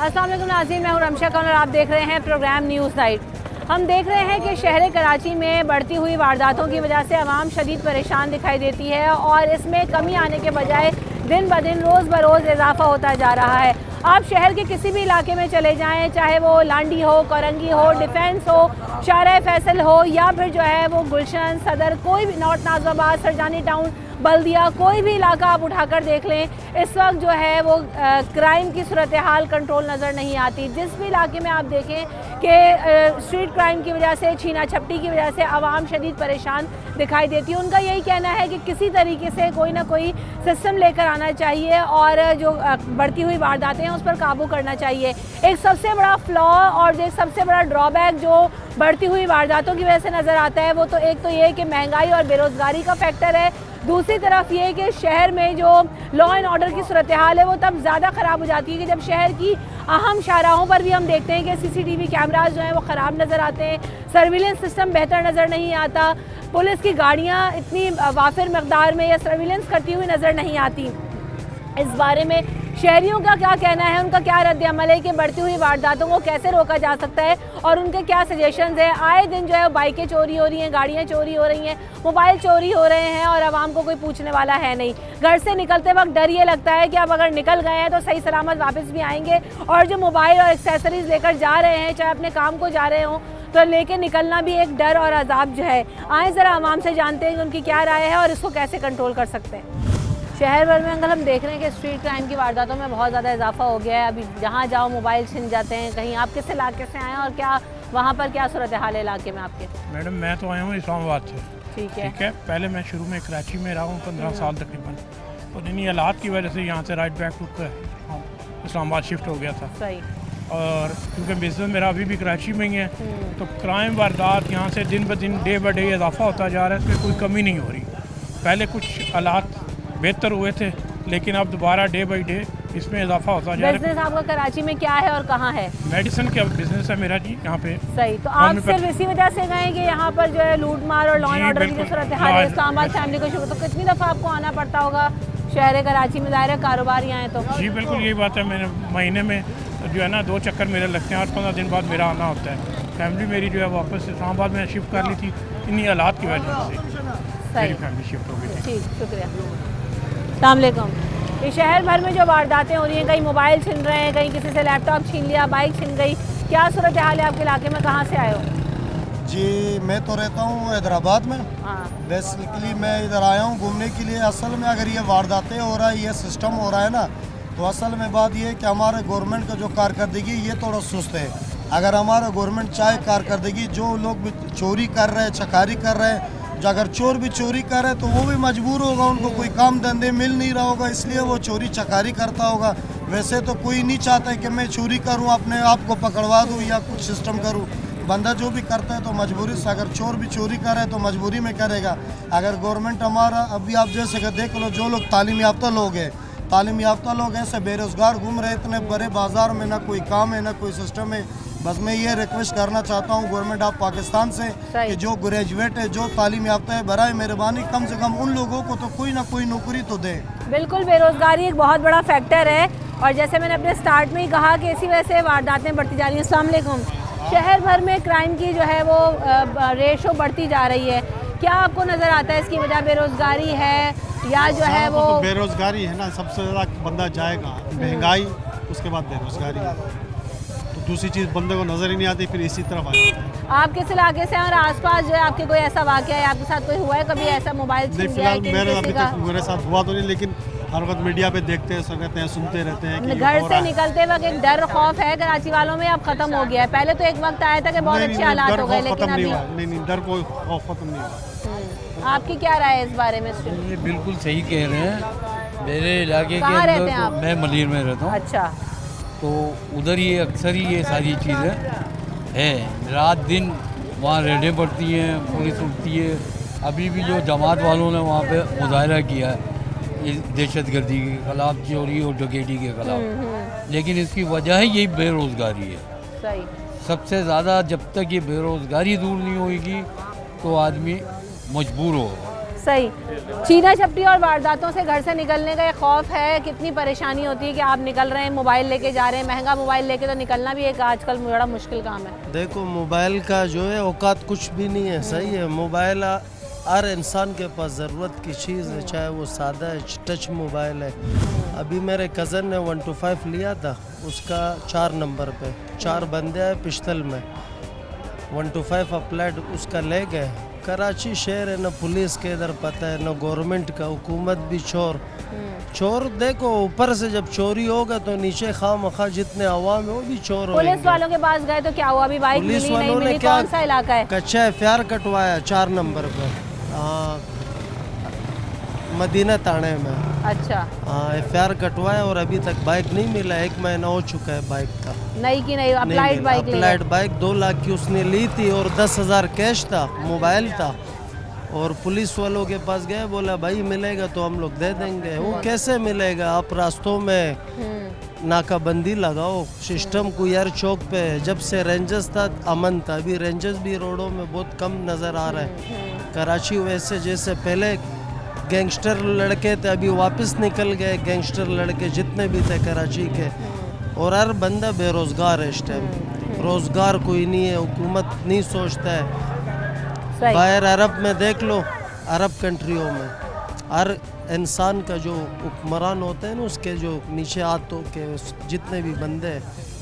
अस्सलाम वालेकुम नाज़रीन, मैं हूं रमशा खान और आप देख रहे हैं प्रोग्राम न्यूज़ नाइट। हम देख रहे हैं कि शहर कराची में बढ़ती हुई वारदातों की वजह से आवाम शदीद परेशान दिखाई देती है और इसमें कमी आने के बजाय दिन ब दिन रोज़ बरोज़ इजाफा होता जा रहा है। आप शहर के किसी भी इलाके में चले जाएं, चाहे वो लांडी हो, कोरंगी हो, डिफेंस हो, शाहराह फैसल हो या फिर जो है वो गुलशन, सदर, कोई भी नॉर्थ नाज़िबाबाद, सरजानी टाउन, बल्दिया, कोई भी इलाका आप उठाकर देख लें, इस वक्त जो है वो क्राइम की सूरत हाल कंट्रोल नज़र नहीं आती। जिस भी इलाके में आप देखें कि स्ट्रीट क्राइम की वजह से, छीना झपटी की वजह से आवाम शदीद परेशान दिखाई देती है। उनका यही कहना है कि किसी तरीके से कोई ना कोई सिस्टम लेकर आना चाहिए और जो बढ़ती हुई वारदातें हैं उस पर काबू करना चाहिए। एक सबसे बड़ा फ्लॉ और एक सबसे बड़ा ड्रॉबैक जो बढ़ती हुई वारदातों की वजह से नज़र आता है वो तो एक तो ये कि महंगाई और बेरोज़गारी का फैक्टर है। दूसरी तरफ ये कि शहर में जो लॉ एंड ऑर्डर की सूरत हाल है वो तब ज़्यादा ख़राब हो जाती है कि जब शहर की अहम शाहराहों पर भी हम देखते हैं कि CCTV कैमराज जो हैं वो ख़राब नज़र आते हैं, सर्विलेंस सिस्टम बेहतर नज़र नहीं आता, पुलिस की गाड़ियाँ इतनी वाफिर मकदार में या सर्विलेंस करती हुई नज़र नहीं आती। इस बारे में शहरियों का क्या कहना है, उनका क्या रद्द-ए-अमल है कि बढ़ती हुई वारदातों को कैसे रोका जा सकता है और उनके क्या सजेशंस हैं। आए दिन जो है बाइकें चोरी हो रही हैं, गाड़ियाँ चोरी हो रही हैं, मोबाइल चोरी हो रहे हैं और आवाम को कोई पूछने वाला है नहीं। घर से निकलते वक्त डर ये लगता है कि अब अगर निकल गए हैं तो सही सलामत वापस भी आएंगे और जो मोबाइल और एक्सेसरीज़ लेकर जा रहे हैं, चाहे अपने काम को जा रहे हों, तो लेके निकलना भी एक डर और अजाब जो है। आए ज़रा आवाम से जानते हैं कि उनकी क्या राय है और इसको कैसे कंट्रोल कर सकते हैं। शहर भर में अंकल हम देख रहे हैं कि स्ट्रीट क्राइम की वारदातों में बहुत ज़्यादा इजाफा हो गया है। अभी जहाँ जाओ मोबाइल छिन जाते हैं। कहीं आप किस इलाके से आए हैं और क्या वहाँ पर क्या सूरत हाल है इलाके में आपके? मैडम मैं तो आया हूँ इस्लामाबाद से। ठीक है। पहले मैं शुरू में कराची में रहा हूँ 15 साल तकरीबन, और इन्हीं हालात की वजह से यहाँ से राइट बैक होकर इस्लामाबाद शिफ्ट हो गया था। सही। और क्योंकि बिजनेस मेरा अभी भी कराची में ही है तो क्राइम वारदात यहाँ से दिन ब दिन डे बाई डे इजाफा होता जा रहा है, इसमें कोई कमी नहीं हो रही। पहले कुछ हालात बेहतर हुए थे लेकिन अब दोबारा डे बाई डे इसमें इजाफा होता जा रहा है। बिजनेस आपका कराची में क्या है और कहाँ है? मेडिसिन का बिजनेस है मेरा जी यहाँ पे। सही। तो आप सिर्फ इसी वजह से गए कि यहाँ पर जो है लूट मार और लॉ एंड ऑर्डर की जो सूरत हाल है इस्लामाबाद फैमिली को शुरू, तो कितनी दफ़ा आपको आना पड़ता होगा शहर कराची में? ज़ाहिर है कारोबार यहाँ है तो। जी बिल्कुल यही बात है। मैंने महीने में जो है ना 2 चक्कर मेरे लगते हैं, 8-15 दिन बाद मेरा आना होता है। फैमिली मेरी जो है वापस इस्लामाबाद में शिफ्ट कर ली थी, इन्हीं हालात की वजह से मेरी फैमिली शिफ्ट हो गई थी। ठीक, शुक्रिया। अस्सलाम वालेकुम। ये शहर भर में जो वारदातें हो रही हैं, कहीं मोबाइल छीन रहे हैं, कहीं किसी से लैपटॉप छीन लिया, बाइक छीन गई, क्या सूरत हाल है आपके इलाके में? कहाँ से आए हो? जी मैं तो रहता हूँ हैदराबाद में। बेसिकली मैं इधर आया हूँ घूमने के लिए। असल में अगर ये वारदातें हो रहा है, ये सिस्टम हो रहा है ना, तो असल में बात ये है कि हमारे गवर्नमेंट का जो कारकर्दगी ये थोड़ा सुस्त है। अगर हमारा गवर्नमेंट चाहे कारकर्दगी, जो लोग भी चोरी कर रहे हैं, चकारी कर रहे हैं, जो अगर चोर भी चोरी कर रहे हैं तो वो भी मजबूर होगा, उनको कोई काम धंधे मिल नहीं रहा होगा, इसलिए वो चोरी चकारी करता होगा। वैसे तो कोई नहीं चाहता है कि मैं चोरी करूं, अपने आप को पकड़वा दूं या कुछ सिस्टम करूं। बंदा जो भी करता है तो मजबूरी से, अगर चोर भी चोरी कर रहा है तो मजबूरी में करेगा। अगर गवर्नमेंट हमारा, अभी आप जैसे कि देख लो, जो लोग तालीम याफ्ता लोग हैं, तालीम याफ्ता लोग ऐसे बेरोज़गार घूम रहे, इतने बड़े बाज़ार में ना कोई काम है ना कोई सिस्टम है। बस मैं ये रिक्वेस्ट करना चाहता हूँ गवर्नमेंट ऑफ पाकिस्तान से कि जो ग्रेजुएट है, जो तालीम याफ्ता है, बराए मेहरबानी कम से कम उन लोगों को तो कोई ना कोई नौकरी तो दे। बिल्कुल, बेरोज़गारी एक बहुत बड़ा फैक्टर है और जैसे मैंने अपने स्टार्ट में ही कहा कि इसी वजह से वारदातें बढ़ती जा रही हैं। अस्सलाम वालेकुम। शहर भर में क्राइम की जो है वो रेशो बढ़ती जा रही है, क्या आपको नज़र आता है इसकी वजह बेरोज़गारी है या जो है वो? तो बेरोज़गारी है ना, सबसे ज़्यादा बंदा जाएगा, महंगाई, उसके बाद बेरोज़गारी, तो दूसरी चीज़ बंदे को नज़र ही नहीं आती, फिर इसी तरफ आए। आप किस इलाके से हैं और आसपास जो है आपके कोई ऐसा वाक़या है, आपके साथ कोई हुआ है कभी ऐसा मोबाइल छीन गया है? फिलहाल अभी तक मेरे साथ हुआ तो नहीं, लेकिन हर वक्त मीडिया पे देखते हैं, सुनते हैं, सुनते रहते हैं कि घर से निकलते वक्त एक डर खौफ है कराची वालों में, अब खत्म हो गया है। पहले तो एक वक्त आया था कि बहुत अच्छे हालात हो गए, लेकिन अभी नहीं, डर को खत्म नहीं हुआ। आपकी क्या राय है इस बारे में? ये बिल्कुल सही कह रहे हैं। मेरे इलाके के कहाँ रहते हैं अंदर आप? मैं मलीर में रहता हूँ। अच्छा। तो उधर ये अक्सर ही ये सारी चीज़ें हैं, रात दिन वहाँ रेडें पड़ती हैं, पुलिस उठती है। अभी भी जो जमात वालों ने वहाँ पे मुजाहरा किया है दहशतगर्दी के खिलाफ, चोरी और डकैती के खिलाफ, लेकिन इसकी वजह ही यही बेरोज़गारी है। सही। सबसे ज़्यादा जब तक ये बेरोज़गारी दूर नहीं होगी तो आदमी मजबूर होगा। सही। चीना चपटी और वारदातों से घर से निकलने का एक खौफ है, कितनी परेशानी होती है कि आप निकल रहे हैं, मोबाइल लेके जा रहे हैं, महंगा मोबाइल लेके तो निकलना भी एक आजकल बड़ा मुश्किल काम है। देखो मोबाइल का जो है औकात कुछ भी नहीं है, सही है। मोबाइल हर इंसान के पास ज़रूरत की चीज़ है, चाहे वो सादा है, टच मोबाइल है। अभी मेरे कज़न ने 125 लिया था, उसका 4 नंबर पे 4 बंदे आए पिस्तल में, 125 अप्लाइड उसका ले गए। कराची शहर है, ना पुलिस के इधर पता है, ना गवर्नमेंट का, हुकूमत भी चोर। चोर देखो ऊपर से जब चोरी होगा तो नीचे खामखा जितने अवाम है वो भी चोर होंगे। पुलिस वालों के पास गए तो क्या हुआ? अभी बाइक पुलिस मिली नहीं वालों ने मिली, क्या कौन सा इलाका है? कच्चा FIR कटवाया 4 नंबर पर, मदीना थाने में। अच्छा। FIR कटवाया और अभी तक बाइक नहीं मिला, 1 महीना हो चुका है बाइक का। नई की नई अप्लाइड बाइक ले अप्लाइड बाइक 2 लाख की उसने ली थी और 10,000 कैश था, मोबाइल था। और पुलिस वालों के पास गए, बोला भाई मिलेगा तो हम लोग दे देंगे। वो कैसे मिलेगा? आप रास्तों में नाकाबंदी लगाओ, सिस्टम को यार चौक पे जब से रेंजर्स था अमन था, अभी रेंजर्स भी रोडों में बहुत कम नज़र आ रहा है। कराची वैसे जैसे पहले गैंगस्टर लड़के थे अभी वापस निकल गए, गैंगस्टर लड़के जितने भी थे कराची के। और हर बंदा बेरोज़गार है इस टाइम, रोज़गार कोई नहीं है, हुकूमत नहीं सोचता है। बाहर अरब में देख लो, अरब कंट्रियों में हर इंसान का जो हुक्मरान होते हैं ना, उसके जो नीचे हाथों के जितने भी बंदे,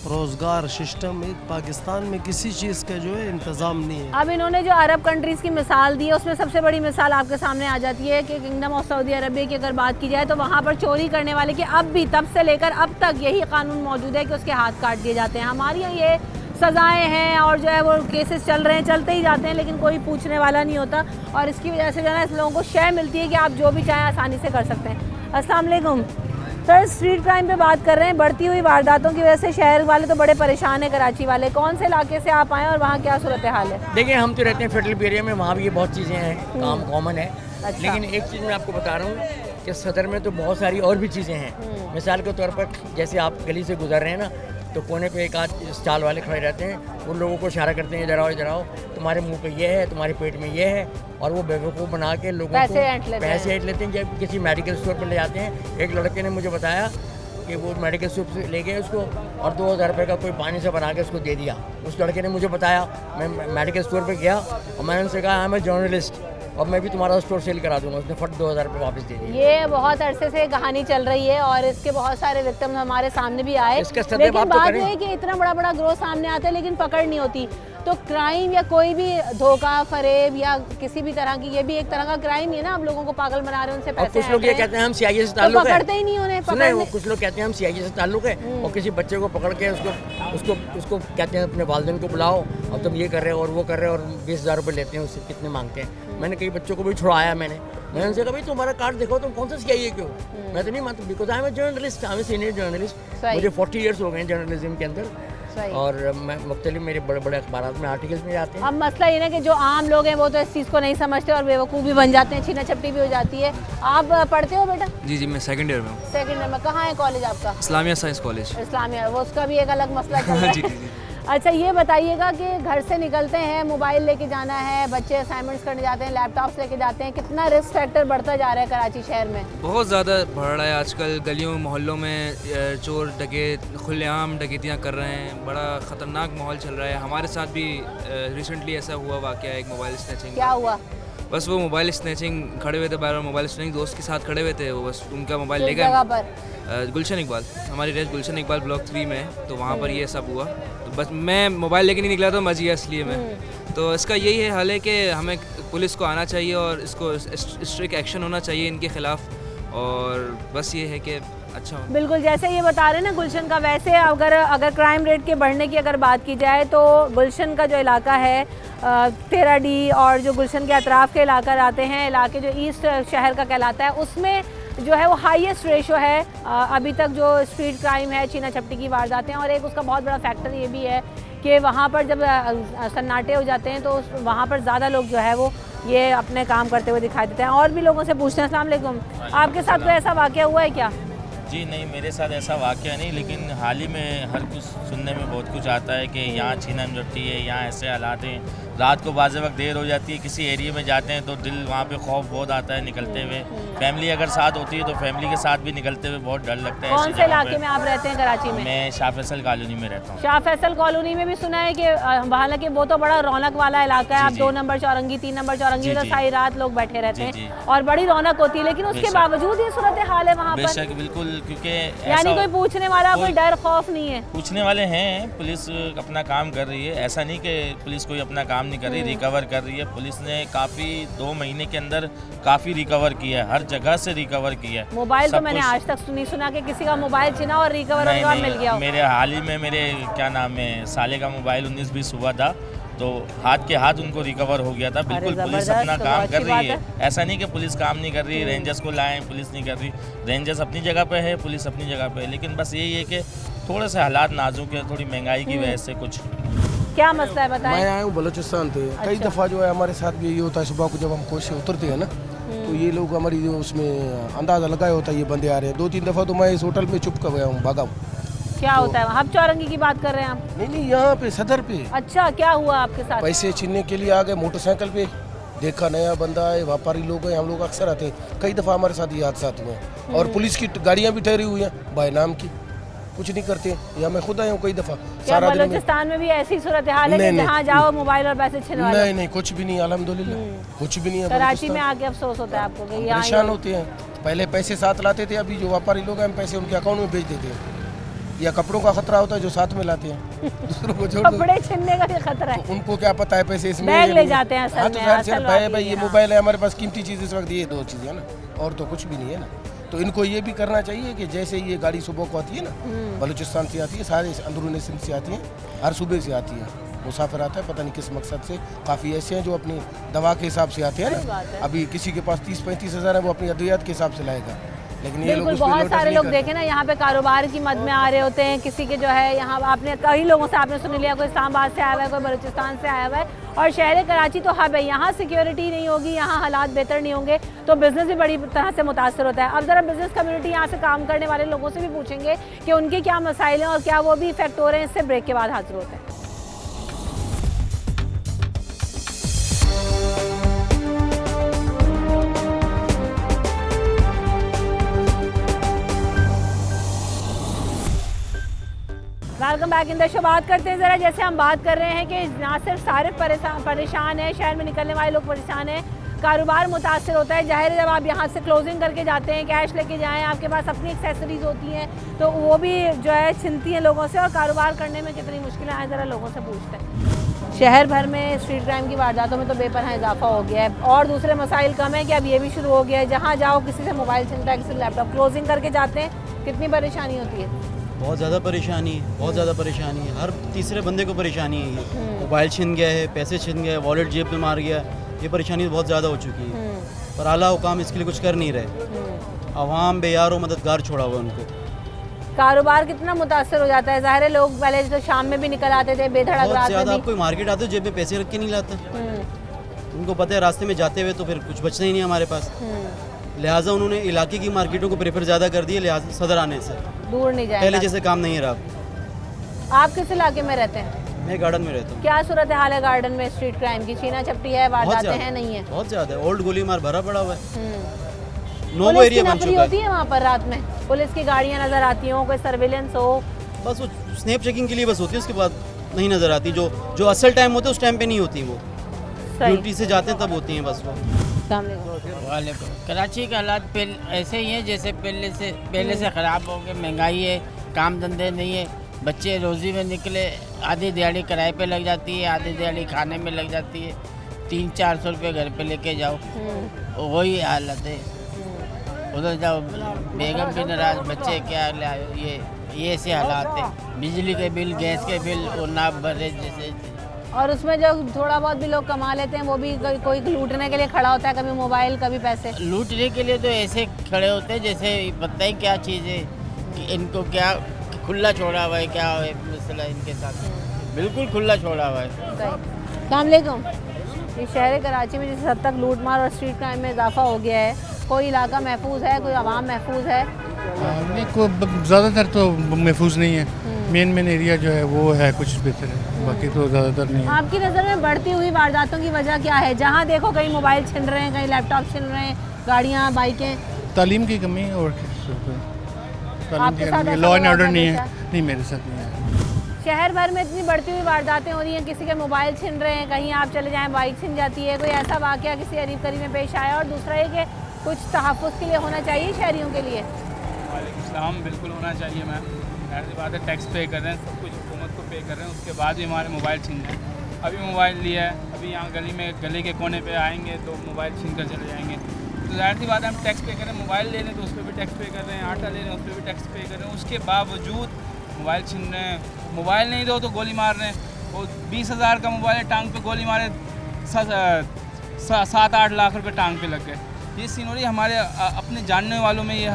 रोज़गार सिस्टम पाकिस्तान में किसी चीज़ का जो है इंतज़ाम नहीं है। अब इन्होंने जो अरब कंट्रीज़ की मिसाल दी है उसमें सबसे बड़ी मिसाल आपके सामने आ जाती है कि किंगडम ऑफ सऊदी अरबिया की अगर बात की जाए तो वहाँ पर चोरी करने वाले की अब भी तब से लेकर अब तक यही कानून मौजूद है कि उसके हाथ काट दिए जाते हैं। हमारे यहाँ ये सज़ाएं हैं और जो है वो केसेस चल रहे हैं, चलते ही जाते हैं, लेकिन कोई पूछने वाला नहीं होता। और इसकी वजह से जो है ना, इस लोगों को शय मिलती है कि आप जो भी चाहें आसानी से कर सकते हैं। अस्सलाम वालेकुम सर, स्ट्रीट क्राइम पे बात कर रहे हैं। बढ़ती हुई वारदातों की वजह से शहर वाले तो बड़े परेशान हैं, कराची वाले। कौन से इलाके से आप आए और वहाँ क्या सूरत हाल है? देखिए, हम तो रहते हैं फेडरल एरिया में, वहाँ भी ये बहुत चीज़ें हैं, काम कॉमन है। अच्छा। लेकिन एक चीज़ मैं आपको बता रहा हूँ कि सदर में तो बहुत सारी और भी चीज़ें हैं। मिसाल के तौर पर जैसे आप गली से गुजर रहे हैं ना, तो कोने पे एक आध स्टॉल वाले खड़े रहते हैं, वो लोगों को इशारा करते हैं इधर आओ, तुम्हारे मुंह पे ये है, तुम्हारे पेट में ये है, और वो बेवकूफ़ बना के लोगों को पैसे ऐंठ लेते हैं। जब किसी मेडिकल स्टोर पर ले जाते हैं, एक लड़के ने मुझे बताया कि वो मेडिकल स्टोर से ले गए उसको और 2,000 रुपये का कोई पानी से बना के उसको दे दिया। उस लड़के ने मुझे बताया, मैं मेडिकल स्टोर पर गया और मैंने उनसे कहा, मैं जर्नलिस्ट और मैं भी तुम्हारा स्टोर सेल करा दूंगा। उसने फट 2,000 रुपये वापस दे दिए। ये बहुत अरसे से कहानी चल रही है और इसके बहुत सारे विक्टिम्स हमारे सामने भी आए, इसका लेकिन बात यह है कि इतना बड़ा बड़ा ग्रोथ सामने आता है लेकिन पकड़ नहीं होती। तो क्राइम या कोई भी धोखा फरेब या किसी भी तरह की, ये भी एक तरह का क्राइम ही है ना। आप लोगों को पागल बना रहे हैं, उनसे पैसे कुछ लोग ये कहते हैं हम CIA से ताल्लुक है, पकड़ते ही नहीं उन्हें। सुने, वो कुछ लोग कहते हैं हम CIA से ताल्लुक है और किसी बच्चे को पकड़ के उसको कहते हैं अपने वालिदैन को बुलाओ और तुम ये कर रहे हो और वो कर रहे हो, और 20,000 रुपये लेते हैं, उससे कितने मांगते हैं। मैंने कई बच्चों को भी छुड़ाया। मैंने उनसे कहा, भाई तुम्हारा कार्ड देखो, तुम कौन सा CIA के हो? मैं तो नहीं मानता, because I am a journalist, I am a senior journalist. मुझे 40 ईयर्स हो गए जर्नलिज्म के अंदर और मैं मुख्तलिफ मेरे बड़े बड़े अखबार में आर्टिकल्स में जाते हैं। अब मसला ये ना कि जो आम लोग हैं वो तो इस चीज़ को नहीं समझते और बेवकूफ़ भी बन जाते हैं, छीना छपटी भी हो जाती है। आप पढ़ते हो बेटा? जी, मैं सेकंड ईयर में हूँ। सेकंड ईयर में। कहाँ है कॉलेज आपका? Islamia science college. इस्लामिया, वो उसका भी एक अलग मसला चल रहा है। जी। अच्छा, ये बताइएगा कि घर से निकलते हैं, मोबाइल लेके जाना है, बच्चे असाइनमेंट्स करने जाते हैं, लैपटॉप्स लेके जाते हैं, कितना रिस्क फैक्टर बढ़ता जा रहा है कराची शहर में? बहुत ज़्यादा बढ़ रहा है आजकल। गलियों मोहल्लों में चोर डकैत खुलेआम डकैतियाँ कर रहे हैं, बड़ा ख़तरनाक माहौल चल रहा है। हमारे साथ भी रिसेंटली ऐसा हुआ वाक़या, एक मोबाइल स्नैचिंग। क्या हुआ? बस वो मोबाइल स्नैचिंग, खड़े हुए थे बाहर, मोबाइल स्नैचिंग दोस्त के साथ खड़े हुए थे, वो बस उनका मोबाइल ले गए। गुलशन इकबाल, हमारी रेस गुलशन इकबाल ब्लॉक 3 में है, तो वहाँ पर ये सब हुआ। तो बस मैं मोबाइल लेके नहीं निकला था, मज़ गया इसलिए मैं। तो इसका यही है हाल है कि हमें पुलिस को आना चाहिए और इसको स्ट्रिक्ट एक्शन होना चाहिए इनके ख़िलाफ़, और बस ये है कि अच्छा हो। बिल्कुल, जैसे ये बता रहे हैं ना गुलशन का, वैसे अगर क्राइम रेट के बढ़ने की अगर बात की जाए तो गुलशन का जो इलाका है 13D और जो गुलशन के अतराफ़ के इलाका आते हैं, इलाके जो ईस्ट शहर का कहलाता है, उसमें जो है वो हाईएस्ट रेशो है अभी तक जो स्ट्रीट क्राइम है, छीना झपटी की वारदातें। और एक उसका बहुत बड़ा फैक्टर ये भी है कि वहाँ पर जब सन्नाटे हो जाते हैं तो वहाँ पर ज़्यादा लोग जो है वो ये अपने काम करते हुए दिखाई देते हैं। और भी लोगों से पूछते हैं। अस्सलाम वालेकुम, आपके साथ कोई ऐसा वाक़या हुआ है क्या? जी नहीं, मेरे साथ ऐसा वाक़या नहीं, लेकिन हाल ही में हर कुछ सुनने में बहुत कुछ आता है कि यहाँ छीनन झपटी है, यहाँ ऐसे हालात हैं। रात को बाज़ वक्त देर हो जाती है, किसी एरिया में जाते हैं तो दिल वहाँ पे खौफ बहुत आता है निकलते हुए। फैमिली अगर साथ होती है तो फैमिली के साथ भी निकलते हुए बहुत डर लगता है। कौन से इलाके में आप रहते हैं कराची में? मैं शाह फैसल कॉलोनी में रहता हूँ। शाह फैसल कॉलोनी में भी सुना है कि हालांकि वो तो बड़ा रौनक वाला इलाका है, आप 2 नंबर चौरंगी 3 नंबर चौरंगी में तो सारी रात लोग बैठे रहते हैं और बड़ी रौनक होती है, लेकिन उसके बावजूद ये सूरत हाल है वहाँ पर। बेशक बिल्कुल, क्योंकि यानी कोई पूछने वाला, कोई डर खौफ नहीं है? पूछने वाले हैं, पुलिस अपना काम कर रही है। ऐसा नहीं कि पुलिस कोई अपना काम नहीं कर रही, रिकवर कर रही है। पुलिस ने काफ़ी 2 महीने के अंदर काफ़ी रिकवर किया है, हर जगह से रिकवर किया है। मोबाइल तो मैंने आज तक नहीं सुना कि किसी का मोबाइल छिना और रिकवर होने के बाद मिल गया हो। मेरे हाल ही में मेरे क्या नाम है साले का मोबाइल 19-20 हुआ था, तो हाथ के हाथ उनको रिकवर हो गया था। बिल्कुल पुलिस अपना काम कर रही है, ऐसा नहीं कि पुलिस काम नहीं कर रही। रेंजर्स को लाएं, पुलिस नहीं कर रही। रेंजर्स अपनी जगह पे है, पुलिस अपनी जगह पे है, लेकिन बस यही है कि थोड़े से हालात नाजुक है, थोड़ी महंगाई की वजह से। कुछ क्या मसला है बताएं? मैं आया हूँ बलूचिस्तान से। कई दफ़ा जो है हमारे साथ भी ये होता है, सुबह को जब हम कोच से उतरते हैं ना तो ये लोग हमारी जो उसमें अंदाज़ा लगाया होता है ये बंदे आ रहे हैं। 2-3 दफ़ा तो मैं इस होटल में चुप कर गया हूँ, भागा हूँ। क्या होता है? हम चौरंगी की बात कर रहे हैं आप? नहीं, यहाँ पे सदर पे। अच्छा, क्या हुआ आपके साथ? पैसे छीनने के लिए आ गए मोटरसाइकिल पे, देखा नया बंदा है, व्यापारी लोग हैं, हम लोग अक्सर आते हैं। कई दफ़ा हमारे साथ ये हादसा हुए हैं और पुलिस की गाड़ियाँ भी ठहरी हुई हैं बाय नाम की, कुछ नहीं करते। या मैं खुद आया हूँ कई दफ़ा। सारा बलूचिस्तान में भी ऐसी सूरत हाल है कि जहाँ जाओ मोबाइल और पैसे छिनवा लो? नहीं, कुछ भी नहीं, अल्हम्दुलिल्लाह कुछ भी नहीं है। कराची में आके अफसोस होता है आपको? परेशान होते हैं। पहले पैसे साथ लाते थे, अभी जो व्यापारी लोग हैं हम पैसे उनके अकाउंट में भेज देते हैं। या कपड़ों का खतरा होता है जो साथ में लाते हैं, दूसरों को छोड़ कपड़े छीनने का खतरा है। तो उनको क्या पता है पैसे इसमें बैग ले जाते हैं। हाँ, तो भाई ये मोबाइल है हमारे पास, कीमती चीज़ इस वक्त ये 2 चीज़ें है ना, और तो कुछ भी नहीं है ना। तो इनको ये भी करना चाहिए कि जैसे ये गाड़ी सुबह को आती है ना, बलूचिस्तान से आती है, सारे अंदरूनी सिंध से आती है, हर सूबे से आती है, मुसाफिर आता है पता नहीं किस मकसद से। काफ़ी ऐसे हैं जो अपनी दवा के हिसाब से आते हैं ना। अभी किसी के पास 30-35 हज़ार है, वो अपनी अद्वियात के हिसाब से लाएगा, लेकिन ये लोग बहुत सारे लोग देखे ना यहाँ पे कारोबार की मद में आ रहे होते हैं। किसी के जो है यहाँ आपने कई लोगों से आपने सुन लिया, कोई इस्लामाबाद से आया हुआ है, कोई बलूचिस्तान से आया हुआ है, और शहर कराची तो हब है, यहाँ सिक्योरिटी नहीं होगी, यहाँ हालात बेहतर नहीं होंगे तो बिज़नेस भी बड़ी तरह से मुतासर होता है। अब ज़रा बिज़नेस कम्युनिटी यहाँ से काम करने वाले लोगों से भी पूछेंगे कि उनके क्या मसाइल हैं और क्या वो भी इफेक्ट हो रहे हैं। इससे ब्रेक के बाद हाजिर होते हैं। Welcome back in the show. बात करते हैं ज़रा, जैसे हम बात कर रहे हैं कि ना सिर्फ सारिफ परेशान है, शहर में निकलने वाले लोग परेशान हैं, कारोबार मुतासर होता है। ज़ाहिर है जब आप यहाँ से क्लोजिंग करके जाते हैं, कैश लेके जाएं, आपके पास अपनी एक्सेसरीज होती हैं तो वो भी जो है छिनती हैं लोगों से, और कारोबार करने में कितनी मुश्किलें आए ज़रा लोगों से पूछते हैं। शहर भर में स्ट्रीट क्राइम की वारदातों में तो बेपनाह इजाफा हो गया है और दूसरे मसाइल कम है कि अब ये भी शुरू हो गया है, जहाँ जाओ किसी से मोबाइल छिनता है, किसी से लैपटॉप। क्लोजिंग करके जाते हैं, कितनी परेशानी होती है? बहुत ज़्यादा परेशानी है, बहुत ज़्यादा परेशानी है। हर तीसरे बंदे को परेशानी है ये। मोबाइल छिन गया है, पैसे छिन गए, वॉलेट जेब में मार गया, ये परेशानी बहुत ज़्यादा हो चुकी है। पर आला हुकाम इसके लिए कुछ कर नहीं रहे। अवाम बेयार और मददगार छोड़ा हुआ उनको। कारोबार कितना मुतासर हो जाता है। ज़ाहिर है लोग पहले तो शाम में भी निकल आते थे बेधड़क रात में ज़्यादा। भी। आप कोई मार्केट आते हो जेब में पैसे रख के नहीं लाते, उनको पता है रास्ते में जाते हुए तो फिर कुछ बचना ही नहीं हमारे पास। लिहाजा उन्होंने इलाके की मार्केटों को प्रेफर ज़्यादा कर दिया, लिहाजा सदर आने से दूर नहीं जाए। पहले जैसे काम नहीं रहा। आप किस इलाके में रहते हैं? मैं गार्डन में रहता हूँ। क्या सूरत हाल है गार्डन में स्ट्रीट क्राइम की? छीना झपटी है, वारदातें हैं, नहीं है? बहुत ज़्यादा है। ओल्ड गोली मार भरा पड़ा हुआ है, नो पुलिस एरिया की बन नफरी चुका होती है। है वहाँ पर रात में? पुलिस की गाड़ियाँ नजर आती हो, कोई सर्विलेंस हो? बस वो स्नैप चेकिंग के लिए बस होती है, उसके बाद नहीं नज़र आती। जो असल टाइम होता है उस टाइम पे नहीं होती, वो ड्यूटी से जाते हैं तब होती हैं बस वो। वालेकुम। कराची के हालात ऐसे ही हैं जैसे पहले से ख़राब हो गए। महंगाई है, काम धंधे नहीं है, बच्चे रोज़ी में निकले, आधी दिहाड़ी किराए पे लग जाती है, आधी दिहाड़ी खाने में लग जाती है, 300-400 रुपये घर पे लेके जाओ, वही हालत है। उधर जाओ बेगम भी नाराज़, बच्चे क्या लाए, ये ऐसे हालात है। बिजली के बिल, गैस के बिल और ना भरे जैसे। और उसमें जो थोड़ा बहुत भी लोग कमा लेते हैं वो भी कोई लूटने के लिए खड़ा होता है, कभी मोबाइल कभी पैसे। लूटने के लिए तो ऐसे खड़े होते हैं जैसे पता ही क्या चीज़ है कि इनको क्या खुला छोड़ा हुआ है, क्या है मसला इनके साथ, बिल्कुल खुला छोड़ा हुआ है। अस्सलामुअलैकुम। ये शहर कराची में जिस हद तक लूट मार और स्ट्रीट क्राइम में इजाफा हो गया है, कोई इलाका महफूज है, कोई आवाम महफूज है? है? नहीं, ज़्यादातर तो महफूज नहीं है। मेन एरिया जो है वो है कुछ बेहतर है, बाकी तो ज़्यादातर नहीं है। आपकी नज़र में बढ़ती हुई वारदातों की वजह क्या है? जहाँ देखो कहीं मोबाइल छिन रहे हैं, कहीं लैपटॉप छिन रहे हैं, गाड़ियाँ, बाइकें। तालीम की कमी और आपके साथ ऐसा लॉ एंड हुआ ऑर्डर था नहीं हमेशा? है। नहीं, मेरे साथ नहीं है। शहर भर में इतनी बढ़ती हुई वारदातें हो रही हैं, किसी के मोबाइल छिन रहे हैं, कहीं आप चले जाएं बाइक छिन जाती है। कोई ऐसा वाकया किसी अरीब करीब में पेश आया? और दूसरा ये कि कुछ तहफ़्फ़ुज़ के लिए होना चाहिए शहरियों के लिए? वालेकुम सलाम, बिल्कुल होना चाहिए मैम। जाहिर सी बात है, टैक्स पे कर रहे हैं, सब कुछ हुकूमत को पे कर रहे हैं, उसके बाद भी हमारे मोबाइल छीन रहे हैं। अभी मोबाइल लिया है, अभी यहाँ गली के कोने पे आएंगे तो मोबाइल छीन कर चले जाएंगे। तो जाहिर सी बात है, हम टैक्स पे कर रहे हैं, मोबाइल ले रहे हैं तो उस पर भी टैक्स पे कर रहे हैं, आटा ले रहे हैं उस पर भी टैक्स पे कर रहे हैं, उसके बावजूद मोबाइल छीन रहे हैं। मोबाइल नहीं दो तो गोली मार रहे हैं। वो 20,000 का मोबाइल है, टांग पे गोली मारे 7-8 लाख रुपए टांग पे लग गए। ये सीन हो रही है हमारे अपने जानने वालों में, ये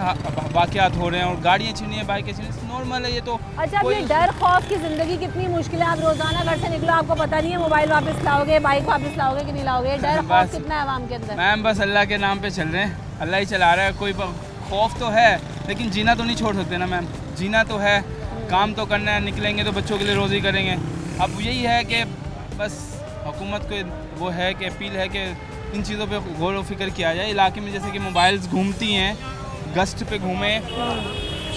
वाक़यात हो रहे हैं। और गाड़ियाँ छीनी है, बाइकें छीनी, नॉर्मल है ये तो। अच्छा, अब ये डर खौफ की ज़िंदगी कितनी मुश्किल है। आप रोज़ाना घर से निकलो, आपको पता नहीं है मोबाइल वापस लाओगे, बाइक वापस लाओगे कि नहीं लाओगे। डर खौफ कितना है आवाम के अंदर? मैम बस अल्लाह के नाम पे चल रहे हैं, अल्लाह ही चला रहा है। कोई खौफ तो है, लेकिन जीना तो नहीं छोड़ सकते ना मैम। जीना तो है, काम तो करना है, निकलेंगे तो बच्चों के लिए रोज़ी करेंगे। अब यही है कि बस हुकूमत को वो है कि अपील है कि इन चीज़ों पे गौर व फिक्र किया जाए। इलाके में जैसे कि मोबाइल्स घूमती हैं, गश्त पे घूमें,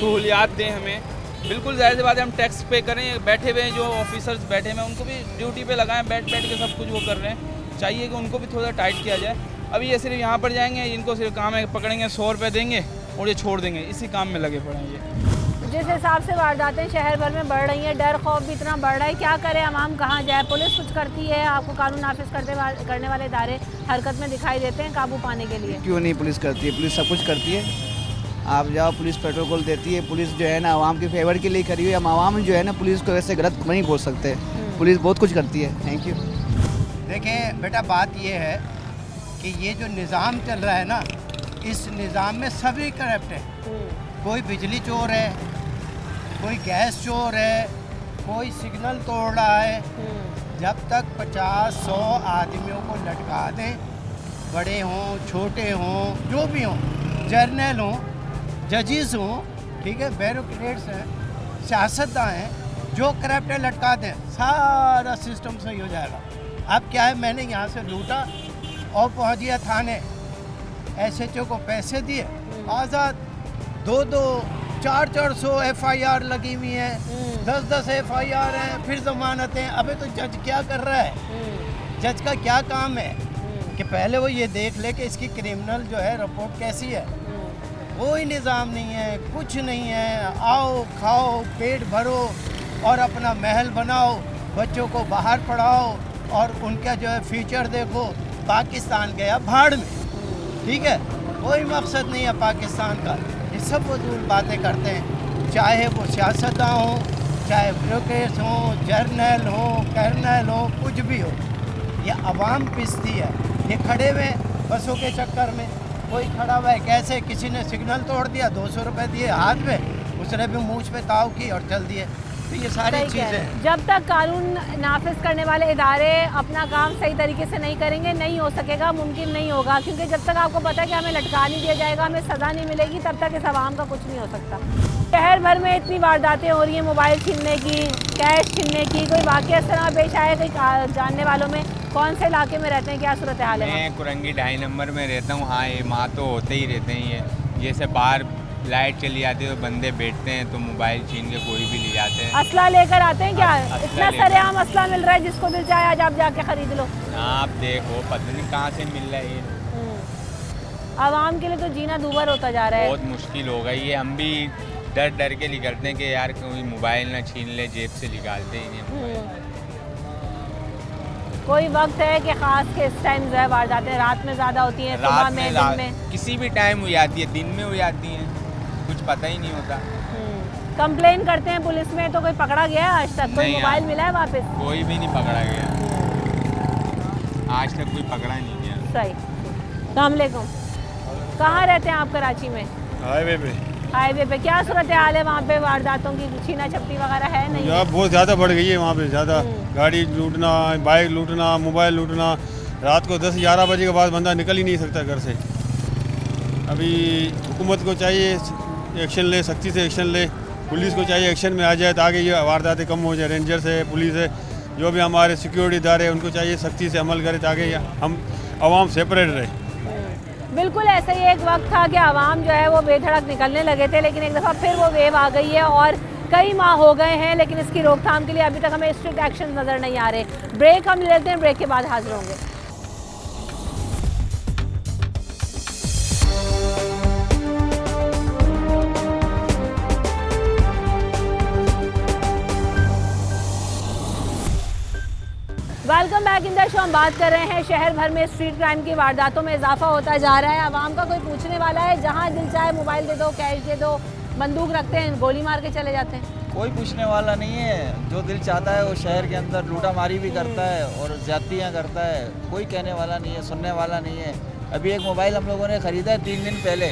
सहूलियात दें हमें। बिल्कुल जाहिर सी बात है, हम टैक्स पे करें। बैठे हुए हैं जो ऑफिसर्स बैठे हुए हैं, उनको भी ड्यूटी पे लगाएं, बैठ के सब कुछ वो कर रहे हैं। चाहिए कि उनको भी थोड़ा टाइट किया जाए। अभी ये सिर्फ यहाँ पर जाएंगे, इनको सिर्फ काम है, पकड़ेंगे 100 रुपये देंगे और ये छोड़ देंगे, इसी काम में लगे पड़े हैं ये। जिस हिसाब से वारदातें शहर भर में बढ़ रही हैं, डर खौफ भी इतना बढ़ रहा है, क्या करे आवाम, कहाँ जाए? पुलिस कुछ करती है? आपको कानून नाफिज करने वाले इदारे हरकत में दिखाई देते हैं काबू पाने के लिए? क्यों नहीं पुलिस करती है? पुलिस सब कुछ करती है। आप जाओ, पुलिस प्रोटोकॉल देती है। पुलिस जो है ना आवाम के फेवर के लिए खड़ी हुई है। हम आवाम जो है ना पुलिस को वैसे गलत नहीं बोल सकते। पुलिस बहुत कुछ करती है। Thank you. देखें बेटा, बात ये है कि ये जो निज़ाम चल रहा है ना, इस निज़ाम में सभी करप्ट है। कोई बिजली चोर है, कोई गैस चोर है, कोई सिग्नल तोड़ रहा है। जब तक 50-100 आदमियों को लटका दें, बड़े हों छोटे हों जो भी हों, जर्नल हों, जजेस हों, ठीक है, ब्यूरोक्रेट्स हैं, सियासतदान हैं, जो करप्ट है लटका दें, सारा सिस्टम सही हो जाएगा। अब क्या है, मैंने यहाँ से लूटा और पहुँच गया थाने, SHO को पैसे दिए, आज़ाद। 400 FIR लगी हुई हैं, 10 FIR हैं, फिर ज़मानतें। अबे तो जज क्या कर रहा है? जज का क्या काम है कि पहले वो ये देख ले कि इसकी क्रिमिनल जो है रिपोर्ट कैसी है। कोई निज़ाम नहीं है, कुछ नहीं है। आओ, खाओ, पेट भरो और अपना महल बनाओ, बच्चों को बाहर पढ़ाओ और उनका जो है फ्यूचर देखो। पाकिस्तान गया भाड़ में, ठीक है, कोई मकसद नहीं है पाकिस्तान का। ये सब फजूल बातें करते हैं, चाहे वो सियासतदान हो, चाहे ब्यूरोक्रेट्स हों, जर्नल हो, कर्नल हो, कुछ भी हो। ये आवाम पिसती है। ये खड़े हुए बसों के चक्कर में, कोई खड़ा हुआ है, कैसे किसी ने सिग्नल तोड़ दिया, 200 रुपये दिए हाथ में, उसने भी मूँछ पे ताव की और चल दिए। तो ये सारी चीज़ें, जब तक कानून नाफिज करने वाले इदारे अपना काम सही तरीके से नहीं करेंगे, नहीं हो सकेगा, मुमकिन नहीं होगा। क्योंकि जब तक आपको पता है कि हमें लटका नहीं दिया जाएगा, हमें सज़ा नहीं मिलेगी, तब तक इस आवाम का कुछ नहीं हो सकता। शहर भर में इतनी वारदातें हो रही हैं, मोबाइल छीनने की, कैश छीनने की। कोई वाक़या इस तरह पेश आया कहीं जानने वालों में? कौन से इलाके में रहते हैं, क्या सूरत हाल है? मैं कुरंगी 2.5 नंबर में रहता हूँ। हाँ, ये वहाँ तो होते ही रहते हैं। ये जैसे बाहर लाइट चली जाती है तो बंदे बैठते हैं तो मोबाइल छीन के कोई भी ले जाते हैं। असला लेकर आते हैं क्या? इतना सरेआम असला मिल रहा है, जिसको दिल चाहे आज आप जाके खरीद लो। आप देखो, पता नहीं कहाँ से मिल रहा है ये। आवाम के लिए तो जीना दूभर होता जा रहा है, बहुत मुश्किल हो गई है। हम भी डर के निकलते हैं कि यार कोई मोबाइल ना छीन ले, जेब से निकालते ही नहीं। कोई वक्त है कि खास के इस टाइम जो है वारदातें रात में ज़्यादा होती हैं, सुबह में, दिन में? किसी भी टाइम हो जाती है, दिन में हो जाती हैं, कुछ पता ही नहीं होता। कंप्लेन करते हैं पुलिस में तो कोई पकड़ा गया है आज तक? कोई मोबाइल मिला है वापस? कोई भी नहीं पकड़ा गया, आज तक कोई पकड़ा नहीं गया। सही। अस्सलाम वालेकुम, कहाँ रहते हैं आप? कराची में हाईवे पे। हाईवे पे क्या सूरत हाल है वहाँ पे? वारदातों की छीना झपटी वगैरह है नहीं? बहुत ज़्यादा बढ़ गई है वहाँ पे, ज़्यादा। गाड़ी लूटना, बाइक लूटना, मोबाइल लूटना। रात को 10-11 बजे के बाद बंदा निकल ही नहीं सकता घर से। अभी हुकूमत को चाहिए एक्शन ले, सख्ती से एक्शन ले। पुलिस को चाहिए एक्शन में आ जाए ताकि ये वारदातें कम हो जाए। रेंजर्स है, पुलिस है, जो भी हमारे सिक्योरिटी इदारे हैं, उनको चाहिए सख्ती से अमल करें ताकि हम आवाम सेपरेट रहे। बिल्कुल ऐसा ही एक वक्त था कि आवाम जो है वो बेधड़क निकलने लगे थे, लेकिन एक दफ़ा फिर वो वेव आ गई है और कई माह हो गए हैं, लेकिन इसकी रोकथाम के लिए अभी तक हमें स्ट्रिक्ट एक्शन नज़र नहीं आ रहे। ब्रेक हम ले लेते हैं, ब्रेक के बाद हाजिर होंगे। Welcome back in the show. हम बात कर रहे हैं शहर भर में स्ट्रीट क्राइम की वारदातों में इजाफा होता जा रहा है। आवाम का कोई पूछने वाला है? जहां दिल चाहे मोबाइल दे दो, कैश दे दो, बंदूक रखते हैं, गोली मार के चले जाते हैं। कोई पूछने वाला नहीं है। जो दिल चाहता है वो शहर के अंदर लूटामारी भी करता है और ज्यादतियाँ करता है। कोई कहने वाला नहीं है, सुनने वाला नहीं है। अभी एक मोबाइल हम लोगों ने ख़रीदा है 3 दिन पहले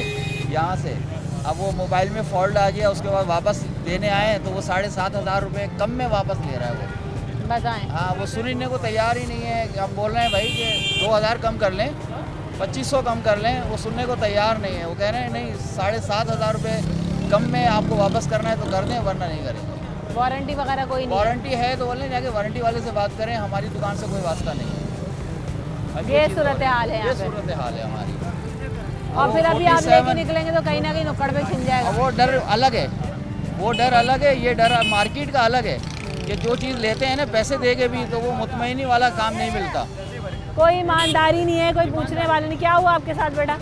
यहाँ से। अब वो मोबाइल में फॉल्ट आ गया, उसके बाद वापस देने आए तो वो 7,500 रुपये कम में वापस ले रहा है वो। बताएं। हाँ, वो सुनने को तैयार ही नहीं है। हम बोल रहे हैं भाई कि 2,000 कम कर लें, 2,500 कम कर लें, वो सुनने को तैयार नहीं है। वो कह रहे हैं नहीं, 7,500 रुपये कम में आपको वापस करना है तो कर दें, वरना नहीं करेंगे। वारंटी वगैरह कोई नहीं? वारंटी है तो बोलें जाके वारंटी वाले से बात करें, हमारी दुकान से कोई वास्ता नहीं है। ये सूरत हाल है, ये सूरत हाल है हमारी। और फिर अभी आप लेके निकलेंगे तो कहीं ना कहीं नुक्कड़ पे छिन जाएगा। वो डर अलग है, वो डर अलग है, ये डर मार्केट का अलग है कि जो चीज़ लेते हैं ना पैसे दे के भी, तो वो मुतमईनी वाला काम नहीं मिलता। कोई ईमानदारी नहीं है, कोई पूछने वाला नहीं। क्या हुआ आपके साथ बेटा?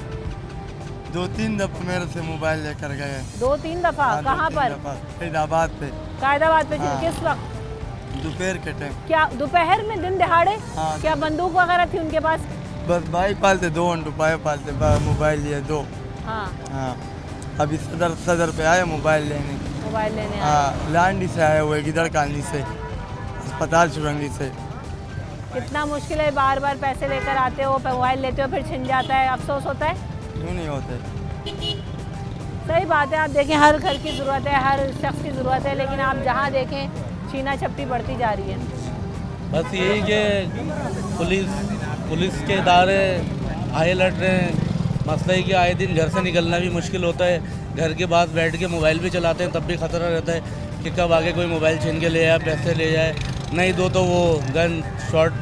2-3 दफ़ा मेरे से मोबाइल लेकर गए। 2-3 दफ़ा? कहाँ पर? फरीदाबाद पे। कायदाबाद पे? हाँ। किस वक्त? दोपहर के टाइम। क्या दोपहर में, दिन दिहाड़े? हाँ। क्या बंदूक वगैरह थी उनके पास? बस भाई पालते 2 घंटे पालते मोबाइल लिए 2। हाँ। हाँ, अभी सदर पे आए मोबाइल लेने। मोबाइल लेने? हाँ, लांडी से आए हुए, गिदड़ कालनी से, अस्पताल चुरंगी से। कितना मुश्किल है, बार बार पैसे लेकर आते हो, मोबाइल लेते हो, फिर छिन जाता है, अफसोस होता है? क्यों नहीं होते? सही बात है। आप देखें, हर घर की ज़रूरत है, हर शख्स की ज़रूरत है, लेकिन आप जहाँ देखें छीना झपटी बढ़ती जा रही है। बस यही कि पुलिस के इदारे हाई अलर्ट रहे हैं। मसला है कि आए दिन घर से निकलना भी मुश्किल होता है। घर के पास बैठ के मोबाइल भी चलाते हैं, तब भी ख़तरा रहता है कि कब आगे कोई मोबाइल छीन के ले जाए, पैसे ले जाए। नहीं दो तो वो गन शॉट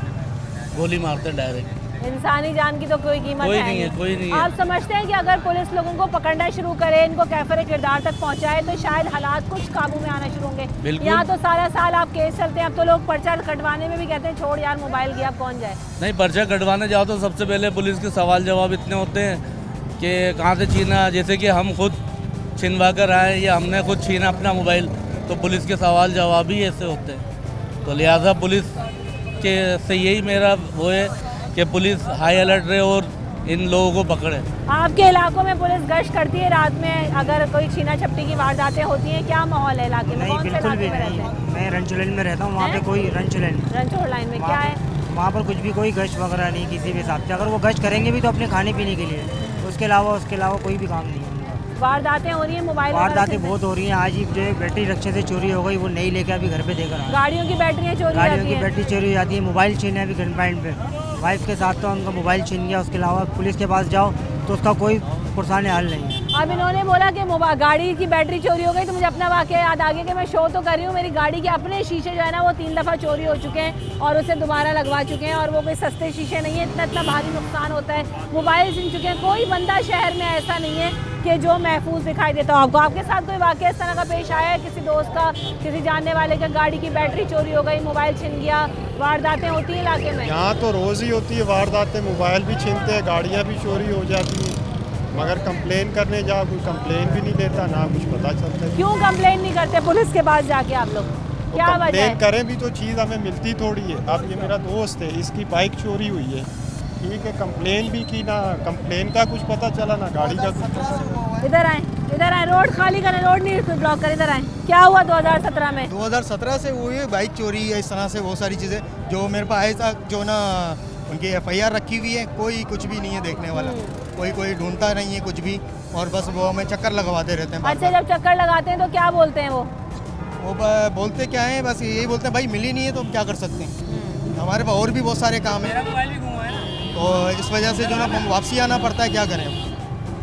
गोली मारते हैं डायरेक्ट। इंसानी जान की तो कोई कीमत कोई है नहीं है, कोई नहीं है। आप समझते हैं कि अगर पुलिस लोगों को पकड़ना शुरू करे, इनको कैफरे किरदार तक पहुंचाए, तो शायद हालात कुछ काबू में आना शुरू होंगे? बिल्कुल। यहाँ तो सारा साल आप केस चलते हैं, अब तो लोग पर्चा कटवाने में भी कहते हैं छोड़ यार मोबाइल गया, अब कौन जाए। नहीं, पर्चा कटवाने जाओ तो सबसे पहले पुलिस के सवाल जवाब इतने होते हैं कि कहाँ से छीना। जैसे कि हम खुद छिनवा कर आए या हमने खुद छीना अपना मोबाइल, तो पुलिस के सवाल जवाब ही ऐसे होते हैं। तो लिहाजा पुलिस के से यही मेरा वो है कि पुलिस हाई अलर्ट रहे और इन लोगों को पकड़े। आपके इलाकों में पुलिस गश्त करती है रात में, अगर कोई छीना झपटी की वारदातें होती हैं? क्या माहौल है इलाके में? कौन से इलाके में रहते हैं? मैं रंचो लाइन में रहता हूँ। वहाँ पे कोई रंचो लाइन में क्या है? वहाँ पर कुछ भी कोई गश्त वगैरह नहीं किसी भी हिसाब से। अगर वो गश्त करेंगे भी तो अपने खाने पीने के लिए, उसके अलावा कोई भी काम नहीं है। वारदातें हो रही हैं मोबाइल? वारदातें बहुत हो रही हैं। आज ही जो है बैटरी रिक्शे से चोरी हो गई, वो नहीं लेके अभी घर पे देकर आए। गाड़ियों की बैटरियाँ चोरी हो जाती हैं? गाड़ियों की बैटरी चोरी हो जाती है। मोबाइल छीने अभी गन पॉइंट पे वाइफ के साथ तो उनका मोबाइल छीन गया। उसके अलावा पुलिस के पास जाओ तो उसका कोई पुरसान हल नहीं है। अब इन्होंने बोला कि गाड़ी की बैटरी चोरी हो गई, तो मुझे अपना वाकया याद आ गया कि मैं शो तो कर रही हूँ, मेरी गाड़ी के अपने शीशे जो है ना वो 3 दफ़ा चोरी हो चुके हैं और उसे दोबारा लगवा चुके हैं, और वो कोई सस्ते शीशे नहीं है, इतना भारी नुकसान होता है। मोबाइल छीन चुके हैं। कोई बंदा शहर में ऐसा नहीं है कि जो महफूज दिखाई देता हो आपको। आपके साथ कोई वाकया इस तरह का पेश आया है? किसी दोस्त का, किसी जानने वाले का गाड़ी की बैटरी चोरी हो गई, मोबाइल छिन गया? वारदातें होती हैं इलाके में? यहाँ तो रोज़ ही होती है वारदातें। मोबाइल भी छीनते हैं, गाड़ियाँ भी चोरी हो जाती हैं, मगर कंप्लेन करने जाओ कोई कंप्लेन भी नहीं लेता, ना कुछ पता चलता है। क्यों कंप्लेन नहीं करते पुलिस के पास जाके आप लोग? क्या वजह है? कंप्लेन करें भी तो चीज़ हमें मिलती थोड़ी है। अब ये मेरा दोस्त है, इसकी बाइक चोरी हुई है, ठीक है, कंप्लेन भी की, ना कंप्लेन का कुछ पता चला ना गाड़ी का कुछ पता चला। इधर आए, रोड खाली करें, रोड नहीं ब्लॉक करें, इधर आए। क्या हुआ 2017 में? 2017 से हुई है बाइक चोरी है, इस तरह से बहुत सारी चीज़ें जो मेरे पास आए, जो ना उनकी FIR रखी हुई है, कोई कुछ भी नहीं है देखने वाला, कोई ढूंढता नहीं है कुछ भी, और बस वो हमें चक्कर लगवाते रहते हैं। अच्छा, जब चक्कर लगाते हैं तो क्या बोलते हैं वो बोलते क्या है, बस यही बोलते हैं भाई मिली नहीं है तो हम क्या कर सकते हैं, हमारे पास और भी बहुत सारे काम हैं, तो इस वजह से जो ना वापसी आना पड़ता है, क्या करें।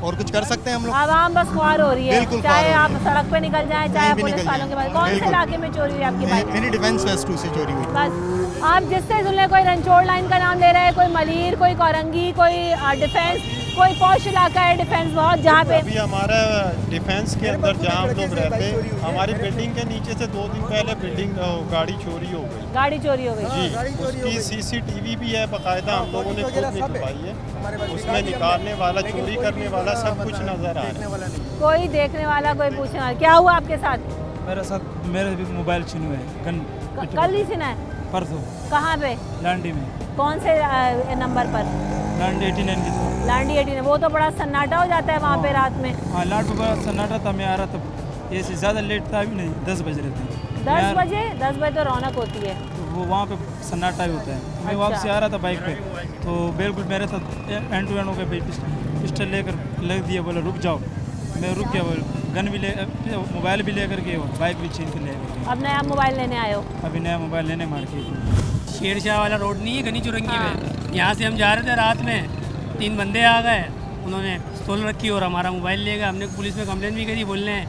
और कुछ कर सकते हैं हम लोग? आवाम बस ख्वार हो रही है, बिल्कुल चाहे ख्वार आप सड़क पे निकल जाएं, चाहे आप भी पुलिस निकल वालों के जाएं। पास। कौन से बिल्कुल। इलाके में चोरी हुई आपकी बाइक? मेरी डिफेंस वेस्ट 2 से चोरी हुई। बस आप जिससे सुन लें, कोई रंचोड़ लाइन का नाम ले रहा है, कोई मलीर, कोई कोरंगी, कोई डिफेंस, कोई पौश इलाका है डिफेंस बहुत, जहाँ पे अभी हमारा डिफेंस के अंदर जहाँ हम लोग रहते हैं, हमारी बिल्डिंग के नीचे से 2 दिन पहले गाड़ी चोरी हो गई। गाड़ी चोरी हो गई जी, उसकी CCTV भी है बाकायदा, हम लोगों ने खुद निकलवाई है। उसमें निकालने वाला, चोरी करने वाला सब कुछ नजर आ रहा है। कोई देखने वाला, कोई पूछने वाला। क्या हुआ आपके साथ? मेरे भी मोबाइल छीन हुए हैं। कल ही सुना है? परसों। कहाँ पे? लांडी में। कौन से नंबर पर? लांडी 89 की तरफ। लांडी 89। वो तो बड़ा सन्नाटा हो जाता है वहाँ पे रात में। हाँ, लाट पे बड़ा सन्नाटा था। मैं आ रहा था, ये से ज़्यादा लेट था भी नहीं, 10 बज रहे थे। 10 बजे? 10 बजे तो रौनक होती है। तो वो वहाँ पे सन्नाटा ही होता है। मैं वापस आ रहा था बाइक पे, तो बिल्कुल मेरे साथ एंड टू एंड हो गए, पिस्टल लेकर लग दिया, बोला रुक जाओ। मैं रुक गया, गन भी ले, मोबाइल भी लेकर के, बाइक भी छीन कर ले गए। अब नया मोबाइल लेने आए हो? अभी नया मोबाइल लेने मार्केट। शेरशाह वाला रोड नहीं है गनी चुरंगी में, यहाँ से हम जा रहे थे रात में, 3 बंदे आ गए, उन्होंने पिस्तौल रखी और हमारा मोबाइल ले गए। हमने पुलिस में कंप्लेन भी करी, बोल रहे हैं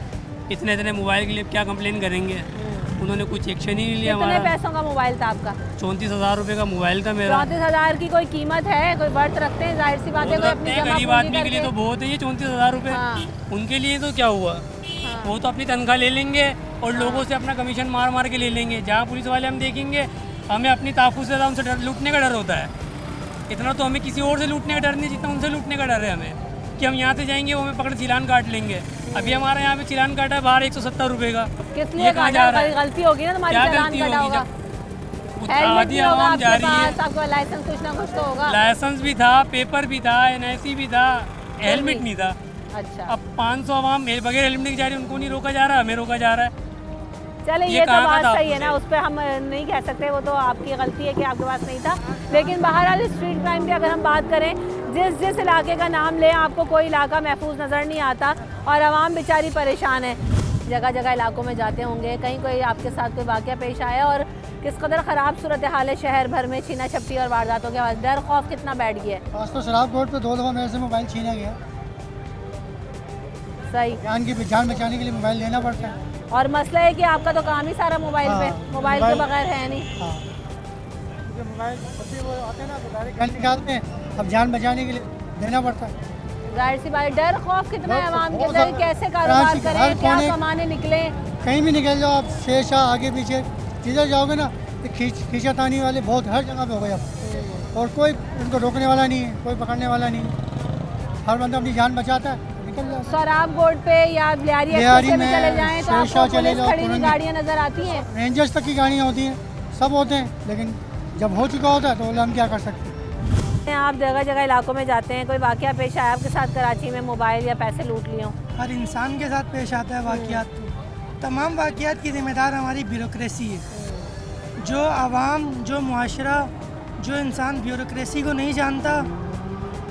इतने मोबाइल के लिए क्या कंप्लेन करेंगे। उन्होंने कुछ एक्शन ही नहीं लिया। कितने पैसों का मोबाइल था आपका? 34,000 रुपये का मोबाइल था मेरा। 34,000 की कोई कीमत है? कोई वर्थ रखते हैं? जाहिर सी बात है, कोई अपनी गरीब आदमी के लिए तो बहुत है ये 34,000 रुपये। उनके लिए तो क्या हुआ, वो तो अपनी तनख्वाह ले लेंगे और लोगों से अपना कमीशन मार मार के ले लेंगे। जहाँ पुलिस वाले हम देखेंगे, हमें अपनी ताफुज से ज़्यादा उनसे लूटने का डर होता है। इतना तो हमें किसी और से लूटने का डर नहीं जितना उनसे लूटने का डर है हमें, कि हम यहाँ से जाएंगे वो हमें पकड़ चिलान काट लेंगे। अभी हमारे यहाँ पे चिलान काटा है बाहर 170 रुपये का। किस लिए काटा? गलती होगी ना तुम्हारी, चालान काटा होगा। आधी आवाम जा रही है। आपका लाइसेंस कुछ ना कुछ तो होगा। लाइसेंस भी था, पेपर भी था, NIC भी था, हेलमेट नहीं था। अच्छा, अब 500 आवाम बगैर हेलमेट की जा रही है, उनको नहीं रोका जा रहा, हमें रोका जा रहा है। चले ये तो बात सही है ना, उस पर हम नहीं कह सकते, वो तो आपकी गलती है कि आपके पास नहीं था। लेकिन बहरहाल स्ट्रीट क्राइम की अगर हम बात करें, जिस इलाके का नाम लें, आपको कोई इलाका महफूज नज़र नहीं आता और आवाम बेचारी परेशान है। जगह जगह इलाकों में जाते होंगे, कहीं कोई आपके साथ कोई वाक़या पेश आया और किस कदर ख़राब सूरत हाल है शहर भर में छीना झपटी और वारदातों के बाद, डर खौफ कितना बैठ गया है। आज तो शराब कोर्ट पे 2 दफ़ा मेरे से मोबाइल छीना गया। सही, जान बचाने के लिए मोबाइल लेना पड़ता है। और मसला है कि आपका तो काम ही सारा मोबाइल पे, मोबाइल के बगैर है नहीं। मोबाइल वो आते हैं ना तो डायरेक्ट निकालते हैं, अब जान बचाने के लिए देना पड़ता है। जाहिर सी बात, डर खौफ कितना है आवाम के अंदर, कैसे कारोबार करें, क्या कमाने निकले। कहीं भी निकल जाओ आप, शेरशाह आगे पीछे जिधर जाओगे ना तो खींचातानी वाले बहुत हर जगह पे हो गए अब, और कोई उनको रोकने वाला नहीं है, कोई पकड़ने वाला नहीं है। हर बंदा अपनी जान बचाता है, निकल जाओ। सराब बोर्ड पे या लियारी में चले जाएं तो आपको पुलिस खड़ी हुई गाड़ियाँ नजर आती हैं, रेंजर्स तक की गाड़ियाँ होती हैं, सब होते हैं, लेकिन जब हो चुका होता है तो हम क्या कर सकते हैं। आप जगह जगह इलाकों में जाते हैं, कोई वाक़या पेश आया आपके साथ कराची में, मोबाइल या पैसे लूट लिए हों? हर इंसान के साथ पेश आता है वाक़यात। तमाम वाक़यात की ज़िम्मेदार हमारी ब्यूरोक्रेसी है। जो आवाम, जो मुआशरा, जो इंसान ब्यूरोक्रेसी को नहीं जानता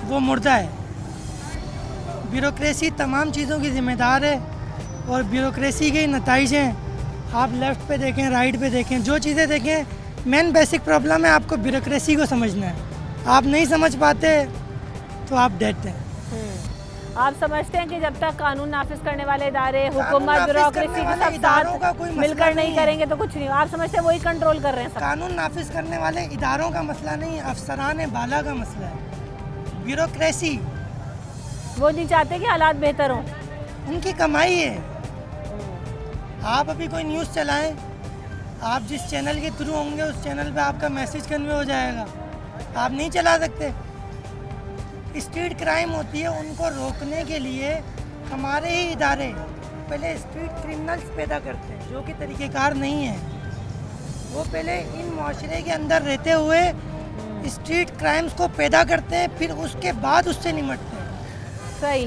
वो मुर्दा है। ब्यूरोक्रेसी तमाम चीज़ों की ज़िम्मेदार है और ब्यूरोक्रेसी के नताइज हैं। आप लेफ़्ट पे देखें, राइट पे देखें, जो चीज़ें देखें, मेन बेसिक प्रॉब्लम है आपको ब्यूरोक्रेसी को समझना है। आप नहीं समझ पाते तो आप डेड हैं। आप समझते हैं कि जब तक कानून नाफिज करने वाले इदारे, हुकूमत, ब्यूरोक्रेसी के सब साथ मिलकर नहीं करेंगे तो कुछ नहीं। आप समझते हैं वही कंट्रोल कर रहे हैं सब? कानून नाफिज करने वाले इदारों का मसला नहीं, अफसरान बाला का मसला है। ब्यूरोक्रेसी वो नहीं चाहते कि हालात बेहतर हों, उनकी कमाई है। आप अभी कोई न्यूज़ चलाएं, आप जिस चैनल के थ्रू होंगे उस चैनल पे आपका मैसेज कन्वे हो जाएगा, आप नहीं चला सकते। स्ट्रीट क्राइम होती है, उनको रोकने के लिए हमारे ही इदारे पहले स्ट्रीट क्रिमिनल्स पैदा करते हैं जो कि तरीक़ेकार नहीं है। वो पहले इन माशरे के अंदर रहते हुए स्ट्रीट क्राइम्स को पैदा करते हैं, फिर उसके बाद उससे निपटते हैं। सही,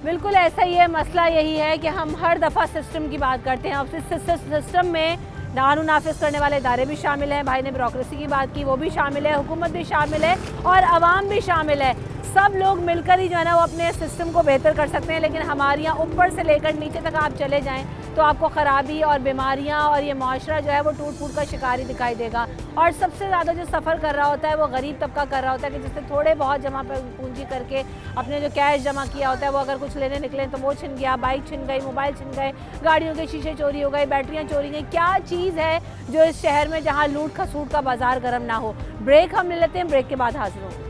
बिल्कुल ऐसा ही है। मसला यही है कि हम हर दफ़ा सिस्टम की बात करते हैं, और इस सिस्टम में कानून नाफिज करने वाले इदारे भी शामिल हैं, भाई ने ब्यूरोक्रेसी की बात की वो भी शामिल है, हुकूमत भी शामिल है और आवाम भी शामिल है। सब लोग मिलकर ही जो है ना वो अपने सिस्टम को बेहतर कर सकते हैं। लेकिन हमारे यहाँ ऊपर से लेकर नीचे तक आप चले जाएं तो आपको ख़राबी और बीमारियां और ये माशरा जो है वो टूट फूट का शिकारी दिखाई देगा। और सबसे ज़्यादा जो सफ़र कर रहा होता है वो गरीब तबका कर रहा होता है कि जिससे थोड़े बहुत जमा पूंजी करके अपने जो कैश जमा किया होता है वो अगर कुछ लेने निकले तो वो छिन गया, बाइक छिन गई, मोबाइल छिन गए, गाड़ियों के शीशे चोरी हो गए, बैटरियाँ चोरी गई। क्या चीज़ है जो इस शहर में जहाँ लूट खसूट का बाजार गर्म ना हो। ब्रेक हम ले लेते हैं, ब्रेक के बाद हाजिर होंगे।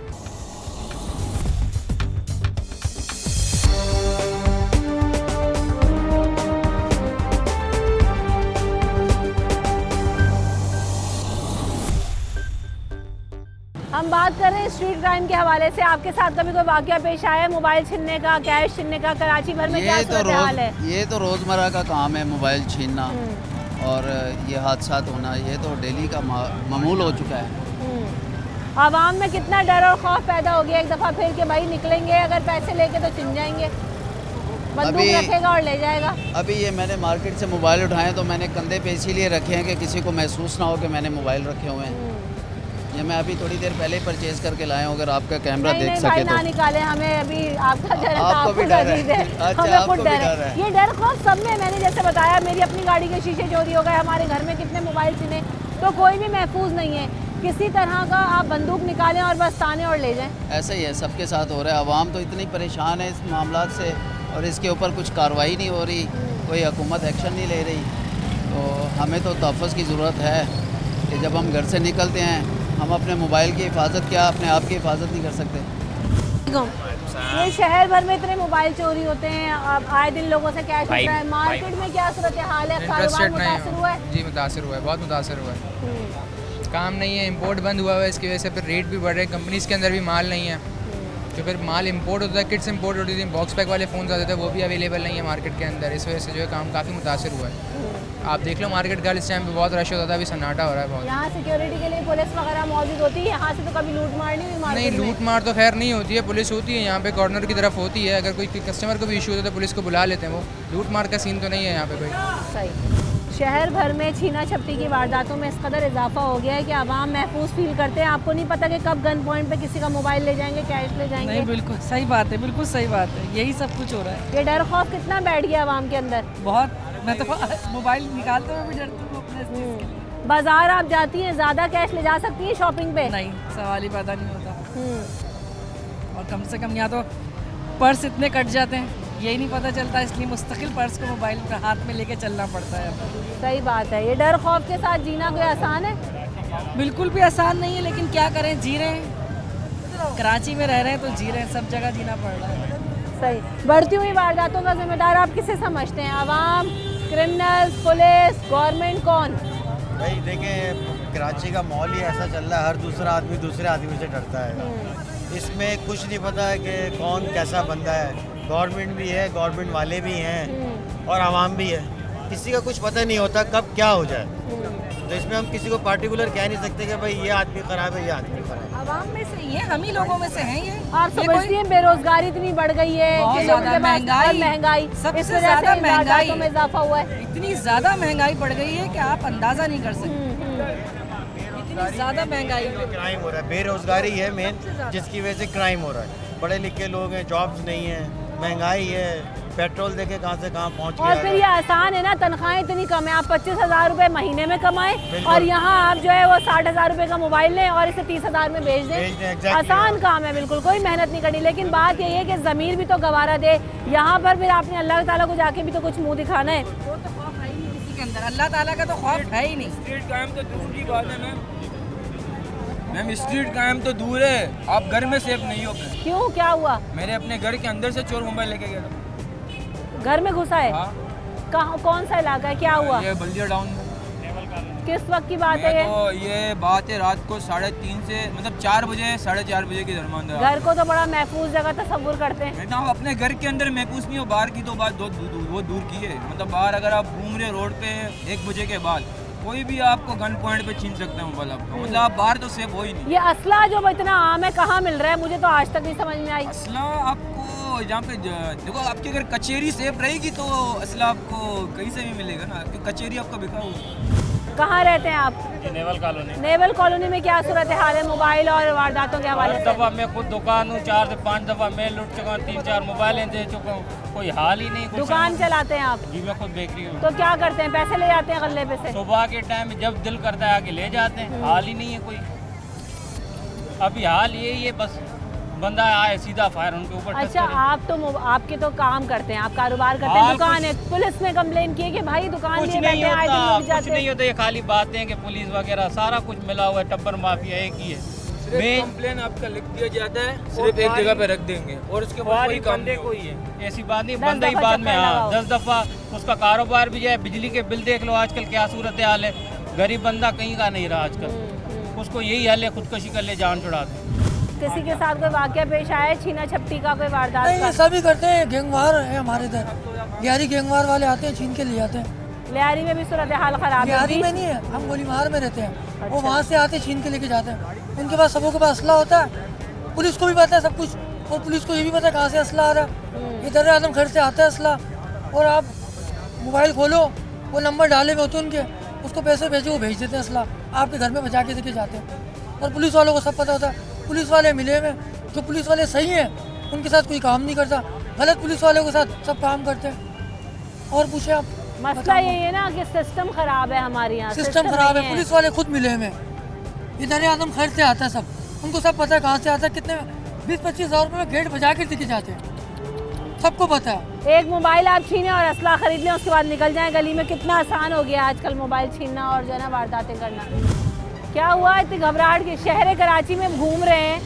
हम बात कर रहे हैं स्ट्रीट क्राइम के हवाले से। आपके साथ कभी कोई वाकया पेश आया है मोबाइल छीनने का, कैश छीनने का? कराची भर में क्या सूरत हाल है? ये तो रोज़मर्रा का काम है मोबाइल छीनना और ये हादसा होना, ये तो डेली का मामूल हो चुका है। आवाम में कितना डर और खौफ पैदा हो गया एक दफ़ा फिर कि भाई निकलेंगे अगर पैसे लेके तो छिन जाएंगे, बंदूक रखेगा और ले जाएगा। अभी ये मैंने मार्केट से मोबाइल उठाए तो मैंने कंधे पे इसीलिए रखे हैं कि किसी को महसूस ना हो कि मैंने मोबाइल रखे हुए हैं। ये मैं अभी थोड़ी देर पहले परचेज करके लाया हूँ, अगर आपका कैमरा देख सके तो। ना निकाले हमें, अभी आपका डर है, आपको भी डर है। अच्छा, हमें खुद डर है। ये डर खौफ सब में, मैंने जैसे बताया मेरी अपनी गाड़ी के शीशे चोरी हो गए, हमारे घर में कितने मोबाइल छिने, तो कोई भी महफूज नहीं है किसी तरह का। आप बंदूक निकालें और बस ताने और ले जाएं। ऐसा ही है, सबके साथ हो रहा है। आवाम तो इतनी परेशान है इस मामला से और इसके ऊपर कुछ कार्रवाई नहीं हो रही, कोई हुकूमत एक्शन नहीं ले रही। तो हमें तो तहफ़्फ़ुज़ की ज़रूरत है कि जब हम घर से निकलते हैं हम अपने मोबाइल की हिफाजत क्या अपने आप की हिफाजत नहीं कर सकते। ये शहर भर में इतने मोबाइल चोरी होते हैं, आए दिन लोगों से कैश होता है। मार्केट में क्या सूरत हाल है? कारोबार मुतासिर हुआ है? जी मुतासिर हुआ है, बहुत मुतासिर हुआ है। काम नहीं है, इंपोर्ट बंद हुआ है, इसकी वजह से फिर रेट भी बढ़ रहे हैं, कंपनीज़ के अंदर भी माल नहीं है। तो फिर माल इंपोर्ट होता है, किट्स इंपोर्ट होती थी, बॉक्स पैक वाले फ़ोन आते थे, वो भी अवेलेबल नहीं है मार्केट के अंदर। इस वजह से जो है काम काफ़ी मुतासिर हुआ है। आप देख लो मार्केट का इस टाइम पे बहुत रश होता था, अभी सन्नाटा हो रहा है बहुत। यहाँ सिक्योरिटी के लिए पुलिस वगैरह मौजूद होती है? यहाँ से तो कभी लूट मार नहीं हुई? नहीं, लूट मार तो खैर नहीं होती है, पुलिस होती है यहाँ पे कॉर्नर की तरफ होती है। अगर कोई कस्टमर को भी इशू होता है तो पुलिस को बुला लेते हैं, वो लूट मार का सीन तो नहीं है यहाँ पे कोई। सही। शहर भर में छीना झपटी की वारदातों में इस कदर इजाफा हो गया है कि आवाम महफूज फील करते हैं। आपको नहीं पता कि कब गन पॉइंट पे किसी का मोबाइल ले जाएंगे, कैश ले जाएंगे। नहीं, बिल्कुल सही बात है, बिल्कुल सही बात है, यही सब कुछ हो रहा है। ये डर खौफ कितना बैठ गया आवाम के अंदर? बहुत। मैं तो मोबाइल निकालते हुए भी डरती हूँ अपने से। बाजार आप जाती हैं, ज़्यादा कैश ले जा सकती हैं शॉपिंग पे? नहीं, सवाल ही पैदा नहीं होता। और कम से कम यहाँ तो पर्स इतने कट जाते हैं, यही नहीं पता चलता, इसलिए मुस्तकिल पर्स को मोबाइल पर हाथ में लेके चलना पड़ता है। सही बात है। ये डर खौफ के साथ जीना कोई आसान है? बिल्कुल भी आसान नहीं है, लेकिन क्या करें, जी रहे हैं। कराची में रह रहे हैं तो जी रहे हैं, सब जगह जीना पड़ रहा है। सही। बढ़ती हुई वारदातों का जिम्मेदार आप किसे समझते हैं? आवाम, क्रिमिनल्स, पुलिस, गवर्नमेंट, कौन? भाई देखें, कराची का माहौल ही ऐसा चल रहा है, हर दूसरा आदमी दूसरे आदमी से डरता है। इसमें कुछ नहीं पता है कि कौन कैसा बंदा है। गवर्नमेंट भी है, गवर्नमेंट वाले भी हैं और आवाम भी है, किसी का कुछ पता नहीं होता कब क्या हो जाए। तो इसमें हम किसी को पार्टिकुलर कह नहीं सकते कि भाई ये आदमी खराब है, ये आदमी खराब है। आवाम में से ये हम ही लोगों में से हैं। ये आप समझती हैं बेरोजगारी इतनी बढ़ गई है, महंगाई, सबसे ज्यादा महंगाई में इजाफा हुआ है। इतनी ज्यादा महंगाई बढ़ गई है कि आप अंदाजा नहीं कर सकते, इतनी ज्यादा महंगाई। क्राइम हो रहा है, बेरोजगारी है मेन, जिसकी वजह से क्राइम हो रहा है। पढ़े लिखे लोग हैं, जॉब्स नहीं है, महंगाई है, पेट्रोल देके कहाँ से कहाँ पहुँच गया। और फिर ये आसान है ना, तनख्वाहें इतनी कम है, आप 25,000 रुपये महीने में कमाएं और यहाँ आप जो है वो 60,000 रुपये का मोबाइल लें और इसे 30,000 में बेच दें। आसान काम है, बिल्कुल कोई मेहनत नहीं करनी। लेकिन बात यही है कि ज़मीर भी तो गवारा दे। यहाँ पर फिर आपने अल्लाह ताला को जाके भी तो कुछ मुँह दिखाना है। वो तो खौफ है ही नहीं किसी के अंदर, अल्लाह ताला का तो खौफ है ही नहीं। स्ट्रीट क्राइम तो दूर की बात है मैम, स्ट्रीट क्राइम तो दूर है, आप घर में सेफ नहीं हो। क्यों, क्या हुआ? मेरे अपने घर के अंदर से चोर मोबाइल लेके गया था। घर में घुसा है? कहाँ, कौन सा इलाका है, क्या हुआ? ये बल्दिया टाउन में। किस वक्त की बात है ये? तो ये बात है रात को 3:30 से मतलब 4 बजे 4:30 बजे के दरमियान। घर को तो बड़ा महफूज जगह तस्वुर करते हैं। आप अपने घर के अंदर महफूज नहीं हो, बाहर की तो बात वो दूर की है। मतलब बाहर अगर आप घूम रहे रोड पे 1 बजे के बाद कोई भी आपको गन पॉइंट पे छीन सकता है मोबाइल आपका, मतलब आप बाहर तो सेफ हो ही नहीं। ये असला जो इतना आम है कहाँ मिल रहा है, मुझे तो आज तक नहीं समझ में आई। असला आपको जहाँ पे देखो, आपकी अगर कचेरी सेफ रहेगी तो असला आपको कहीं से भी मिलेगा ना, क्योंकि कचेरी आपका बिका हुआ। कहाँ रहते हैं आप? Naval colony. नेवल कॉलोनी में क्या सूरत हाल है मोबाइल और वारदातों के हवाले से? दफ़ा मैं खुद दुकान हूँ, 4 से 5 दफ़ा मैं लूट चुका हूँ, 3-4 मोबाइलें दे चुका हूँ, कोई हाल ही नहीं। दुकान चलाते हैं आप? जी मैं खुद बेकरी हूँ। तो क्या करते हैं, पैसे ले जाते हैं गल्ले पे से? सुबह के टाइम जब दिल करता है आके ले जाते हैं, हाल ही नहीं है कोई। अभी हाल यही है, बस बंदा आए सीधा फायर उनके ऊपर। अच्छा, आप तो आपके तो काम करते हैं, आप कारोबार करते हैं, दुकान है, पुलिस ने कंप्लेन की है कि भाई दुकान कुछ नहीं होता, कुछ नहीं होता, ये खाली बातें हैं कि पुलिस वगैरह सारा कुछ मिला हुआ है, टब्बर माफिया एक ही है। कंप्लेन आपका लिख दिया जाता है, सिर्फ एक जगह पे रख देंगे और उसके बाद कोई काम नहीं कोई है। ऐसी बात नहीं, बंदा ही बाद में 10 दफ़ा उसका कारोबार भी जाए, बिजली के बिल देख लो आजकल क्या सूरत हाल है, गरीब बंदा कहीं का नहीं रहा आजकल, उसको यही हाल है खुदकुशी कर ले, जान छुड़ा दे। किसी के साथ कोई वाकया पेश आया है छीना झपटी का, कोई वारदात? नहीं, सभी करते हैं, गैंगवार है हमारे इधर, लियारी गैंगवार वाले आते हैं, छीन के ले जाते हैं। लियारी में भी सूरत हाल खराब है? लियारी में नहीं है, हम गोलीमार में रहते हैं, वो वहाँ से आते छीन के लेके जाते हैं। उनके पास सबों के पास असला होता है, पुलिस को भी पता है सब कुछ, और पुलिस को ये भी पता है कहाँ से असला आ रहा है। इधर आदम घर से आता है असला, और आप मोबाइल खोलो, वो नंबर डाले हुए होते हैं उनके, उसको पैसे भेजो, वो भेज देते हैं असला, आपके घर में बचा के लेके जाते हैं। और पुलिस वालों को सब पता होता है, पुलिस वाले मिले में जो पुलिस वाले सही हैं उनके साथ कोई काम नहीं करता, गलत पुलिस वालों के साथ सब काम करते हैं। और पूछे आप, मसला यही है ना कि सिस्टम खराब है हमारे यहाँ, सिस्टम खराब है, पुलिस वाले खुद मिले में, इधर आदम घर से आता है सब, उनको सब पता है कहाँ से आता है, कितने 20-25 हज़ार रुपये में गेट बजा के दिखे जाते हैं, सबको पता है। एक मोबाइल आप छीने और असला खरीद लें, उसके बाद निकल जाएं गली में, कितना आसान हो गया आजकल मोबाइल छीनना और जो है ना वारदातें करना। क्या हुआ इतनी घबराहट की? शहर कराची में घूम रहे हैं,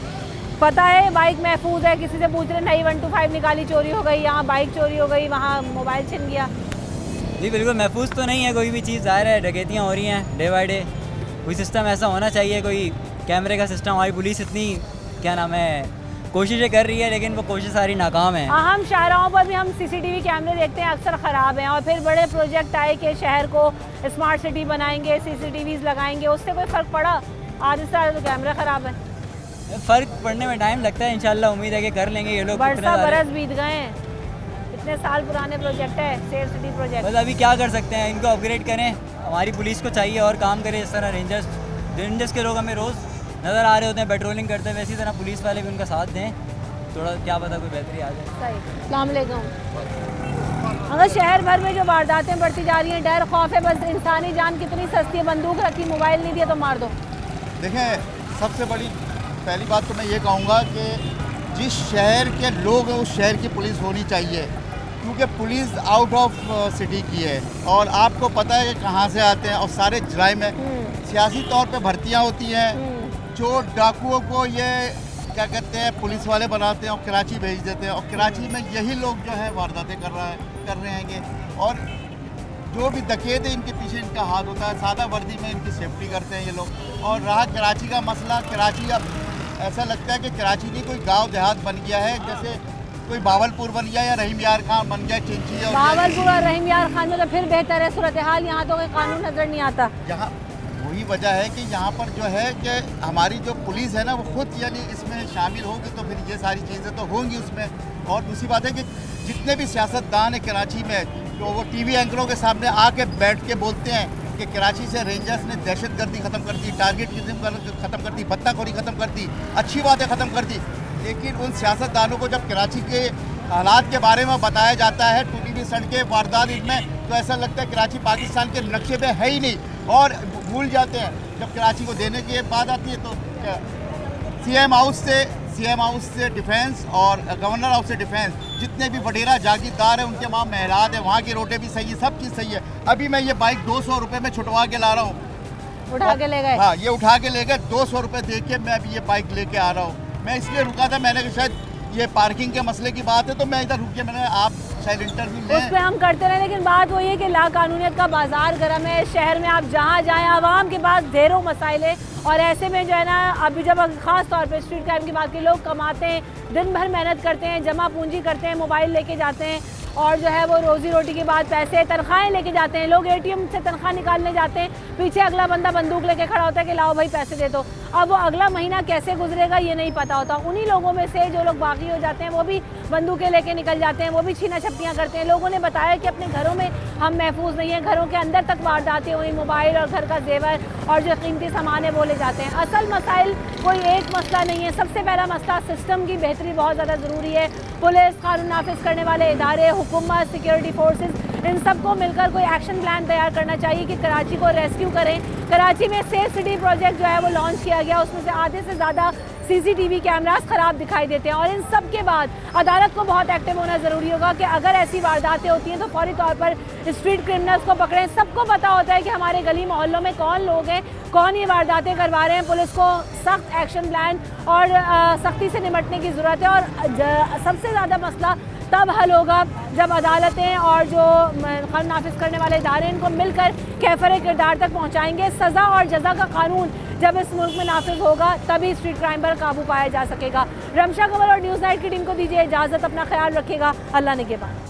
पता है बाइक महफूज है, किसी से पूछ रहे नहीं 125 निकाली चोरी हो गई, यहाँ बाइक चोरी हो गई, वहाँ मोबाइल छिन गया। जी बिल्कुल महफूज तो नहीं है कोई भी चीज़, ज़ाहिर है डकैतियाँ हो रही हैं डे बाई डे, कोई सिस्टम ऐसा होना चाहिए, कोई कैमरे का सिस्टम। हमारी पुलिस इतनी क्या नाम है कोशिशें कर रही है, लेकिन वो कोशिश सारी नाकाम है। अहम शाहराहों पर भी हम CCTV कैमरे देखते हैं, अक्सर ख़राब हैं, और फिर बड़े प्रोजेक्ट आए कि शहर को स्मार्ट सिटी बनाएंगे, CCTVs लगाएंगे, उससे कोई फ़र्क पड़ा? आज सारे तो कैमरे ख़राब हैं। फ़र्क पड़ने में टाइम लगता है, इंशाल्लाह उम्मीद है कि कर लेंगे ये लोग। बरस बीत गए हैं, इतने साल पुराने प्रोजेक्ट है सेफ सिटी प्रोजेक्ट। बस अभी क्या कर सकते हैं, इनको अपग्रेड करें, हमारी पुलिस को चाहिए और काम करे इस तरह। रेंजर्स के लोग हमें रोज़ नज़र आ रहे होते हैं पेट्रोलिंग करते हैं, वैसी तरह पुलिस वाले भी उनका साथ दें, थोड़ा क्या पता कोई बेहतरी आ जाए। अस्सलाम वालेकुम। अगर शहर भर में जो वारदातें बढ़ती जा रही हैं, डर खौफ है, बस इंसानी जान कितनी सस्ती है, बंदूक रखी मोबाइल नहीं दिया तो मार दो। देखें, सबसे बड़ी पहली बात तो मैं ये कहूँगा कि जिस शहर के लोग हैं उस शहर की पुलिस होनी चाहिए, क्योंकि पुलिस आउट ऑफ सिटी की है और आपको पता है कि कहाँ से आते हैं, और सारे जराइम में सियासी तौर पे भर्तियाँ होती हैं, जो डाकुओं को ये क्या कहते हैं पुलिस वाले बनाते हैं और कराची भेज देते हैं, और कराची में यही लोग जो है वारदातें कर रहे हैंगे, और जो भी डकैत है इनके पीछे इनका हाथ होता है, सादा वर्दी में इनकी सेफ्टी करते हैं ये लोग। और रहा कराची का मसला, कराची अब ऐसा लगता है कि कराची नहीं कोई गांव देहात बन गया है, जैसे कोई बावलपुर बन गया या रहीम यार खान बन गया, चिंची और बावलपुर और रहीम यार खान में तो फिर बेहतर है सूरत हाल, यहाँ तो कोई कानून नज़र नहीं आता। यहाँ वही वजह है कि यहाँ पर जो है कि हमारी जो पुलिस है ना वो खुद यानी इसमें शामिल होगी तो फिर ये सारी चीज़ें तो होंगी उसमें। और दूसरी बात है कि जितने भी सियासतदान है कराची में, तो वो TV एंकरों के सामने आके बैठ के बोलते हैं कि कराची से रेंजर्स ने दहशतगर्दी ख़त्म कर दी, टारगेट ख़त्म कर दी, बत्ताखोरी ख़त्म कर दी, अच्छी बातें ख़त्म कर दी, लेकिन उन सियासतदानों को जब कराची के हालात के बारे में बताया जाता है, टूटी हुई सड़कें, वारदात, इनमें तो ऐसा लगता है कराची पाकिस्तान के नक्शे पे है ही नहीं, और भूल जाते हैं जब कराची को देने की बात आती है तो CM हाउस से डिफेंस और गवर्नर हाउस से डिफेंस, जितने भी वडेरा जागीरदार हैं उनके वहाँ महलात है, वहाँ की रोटें भी सही है, सब चीज़ सही है। अभी मैं ये बाइक 200 रुपये में छुटवा के ला रहा हूँ, उठा के ले गए? हाँ, ये उठा के ले गए, 200 रुपये दे के मैं अभी ये बाइक लेके आ रहा हूँ। मैं इसलिए रुका था, मैंने कहा शायद ये पार्किंग के मसले की बात है तो मैं इधर रुक के मैंने आप शायद इंटरव्यू लें, उस पर हम करते रहे, लेकिन बात वही है कि लाकानूनियत का बाजार गर्म है शहर में, आप जहाँ जाएँ आवाम के पास ढेरों मसाइल है, और ऐसे में जो है ना अभी जब ख़ास तौर पे स्ट्रीट क्राइम की बात की, लोग कमाते हैं, दिन भर मेहनत करते हैं, जमा पूंजी करते हैं, मोबाइल लेके जाते हैं, और जो है वो रोज़ी रोटी के बाद पैसे तनख्वाहें लेके जाते हैं, लोग ATM से तनख्वाह निकालने जाते हैं, पीछे अगला बंदा बंदूक लेके खड़ा होता है कि लाओ भाई पैसे दे दो। अब वो अगला महीना कैसे गुजरेगा ये नहीं पता होता। उन्हीं लोगों में से जो लोग बागी हो जाते हैं वो भी बंदूकें लेके निकल जाते हैं, वो भी छीना झपटियाँ करते हैं। लोगों ने बताया कि अपने घरों में हम महफूज नहीं हैं, घरों के अंदर तक वारदातें हुई, मोबाइल और घर का जेवर और जो कीमती सामान है वो ले जाते हैं। असल मसाइल कोई एक मसला नहीं है। सबसे पहला मसला सिस्टम की बेहतरी बहुत ज़्यादा ज़रूरी है। पुलिस, कानून नाफिज करने वाले इदारे, हुकूमत, सिक्योरिटी फोर्सेस, इन सबको मिलकर कोई एक्शन प्लान तैयार करना चाहिए कि कराची को रेस्क्यू करें। कराची में सेफ सिटी प्रोजेक्ट जो है वो लॉन्च किया गया, उसमें से आधे से ज़्यादा CCTV कैमरास ख़राब दिखाई देते हैं। और इन सब के बाद अदालत को बहुत एक्टिव होना ज़रूरी होगा कि अगर ऐसी वारदातें होती हैं तो फौरी तौर पर स्ट्रीट क्रिमिनल्स को पकड़ें। सबको पता होता है कि हमारे गली मोहल्लों में कौन लोग हैं, कौन ये वारदातें करवा रहे हैं। पुलिस को सख्त एक्शन प्लान और सख्ती से निपटने की ज़रूरत है। और सबसे ज़्यादा मसला तब हल होगा जब अदालतें और जो कानून नाफिज करने वाले इदारे इनको मिलकर कैफरे किरदार तक पहुंचाएंगे। सज़ा और जज़ा का कानून जब इस मुल्क में नाफिज होगा तभी स्ट्रीट क्राइम पर काबू पाया जा सकेगा। रमशा कमल और न्यूज़ नाइट की टीम को दीजिए इजाज़त। अपना ख्याल रखिएगा। अल्लाह निगहबान।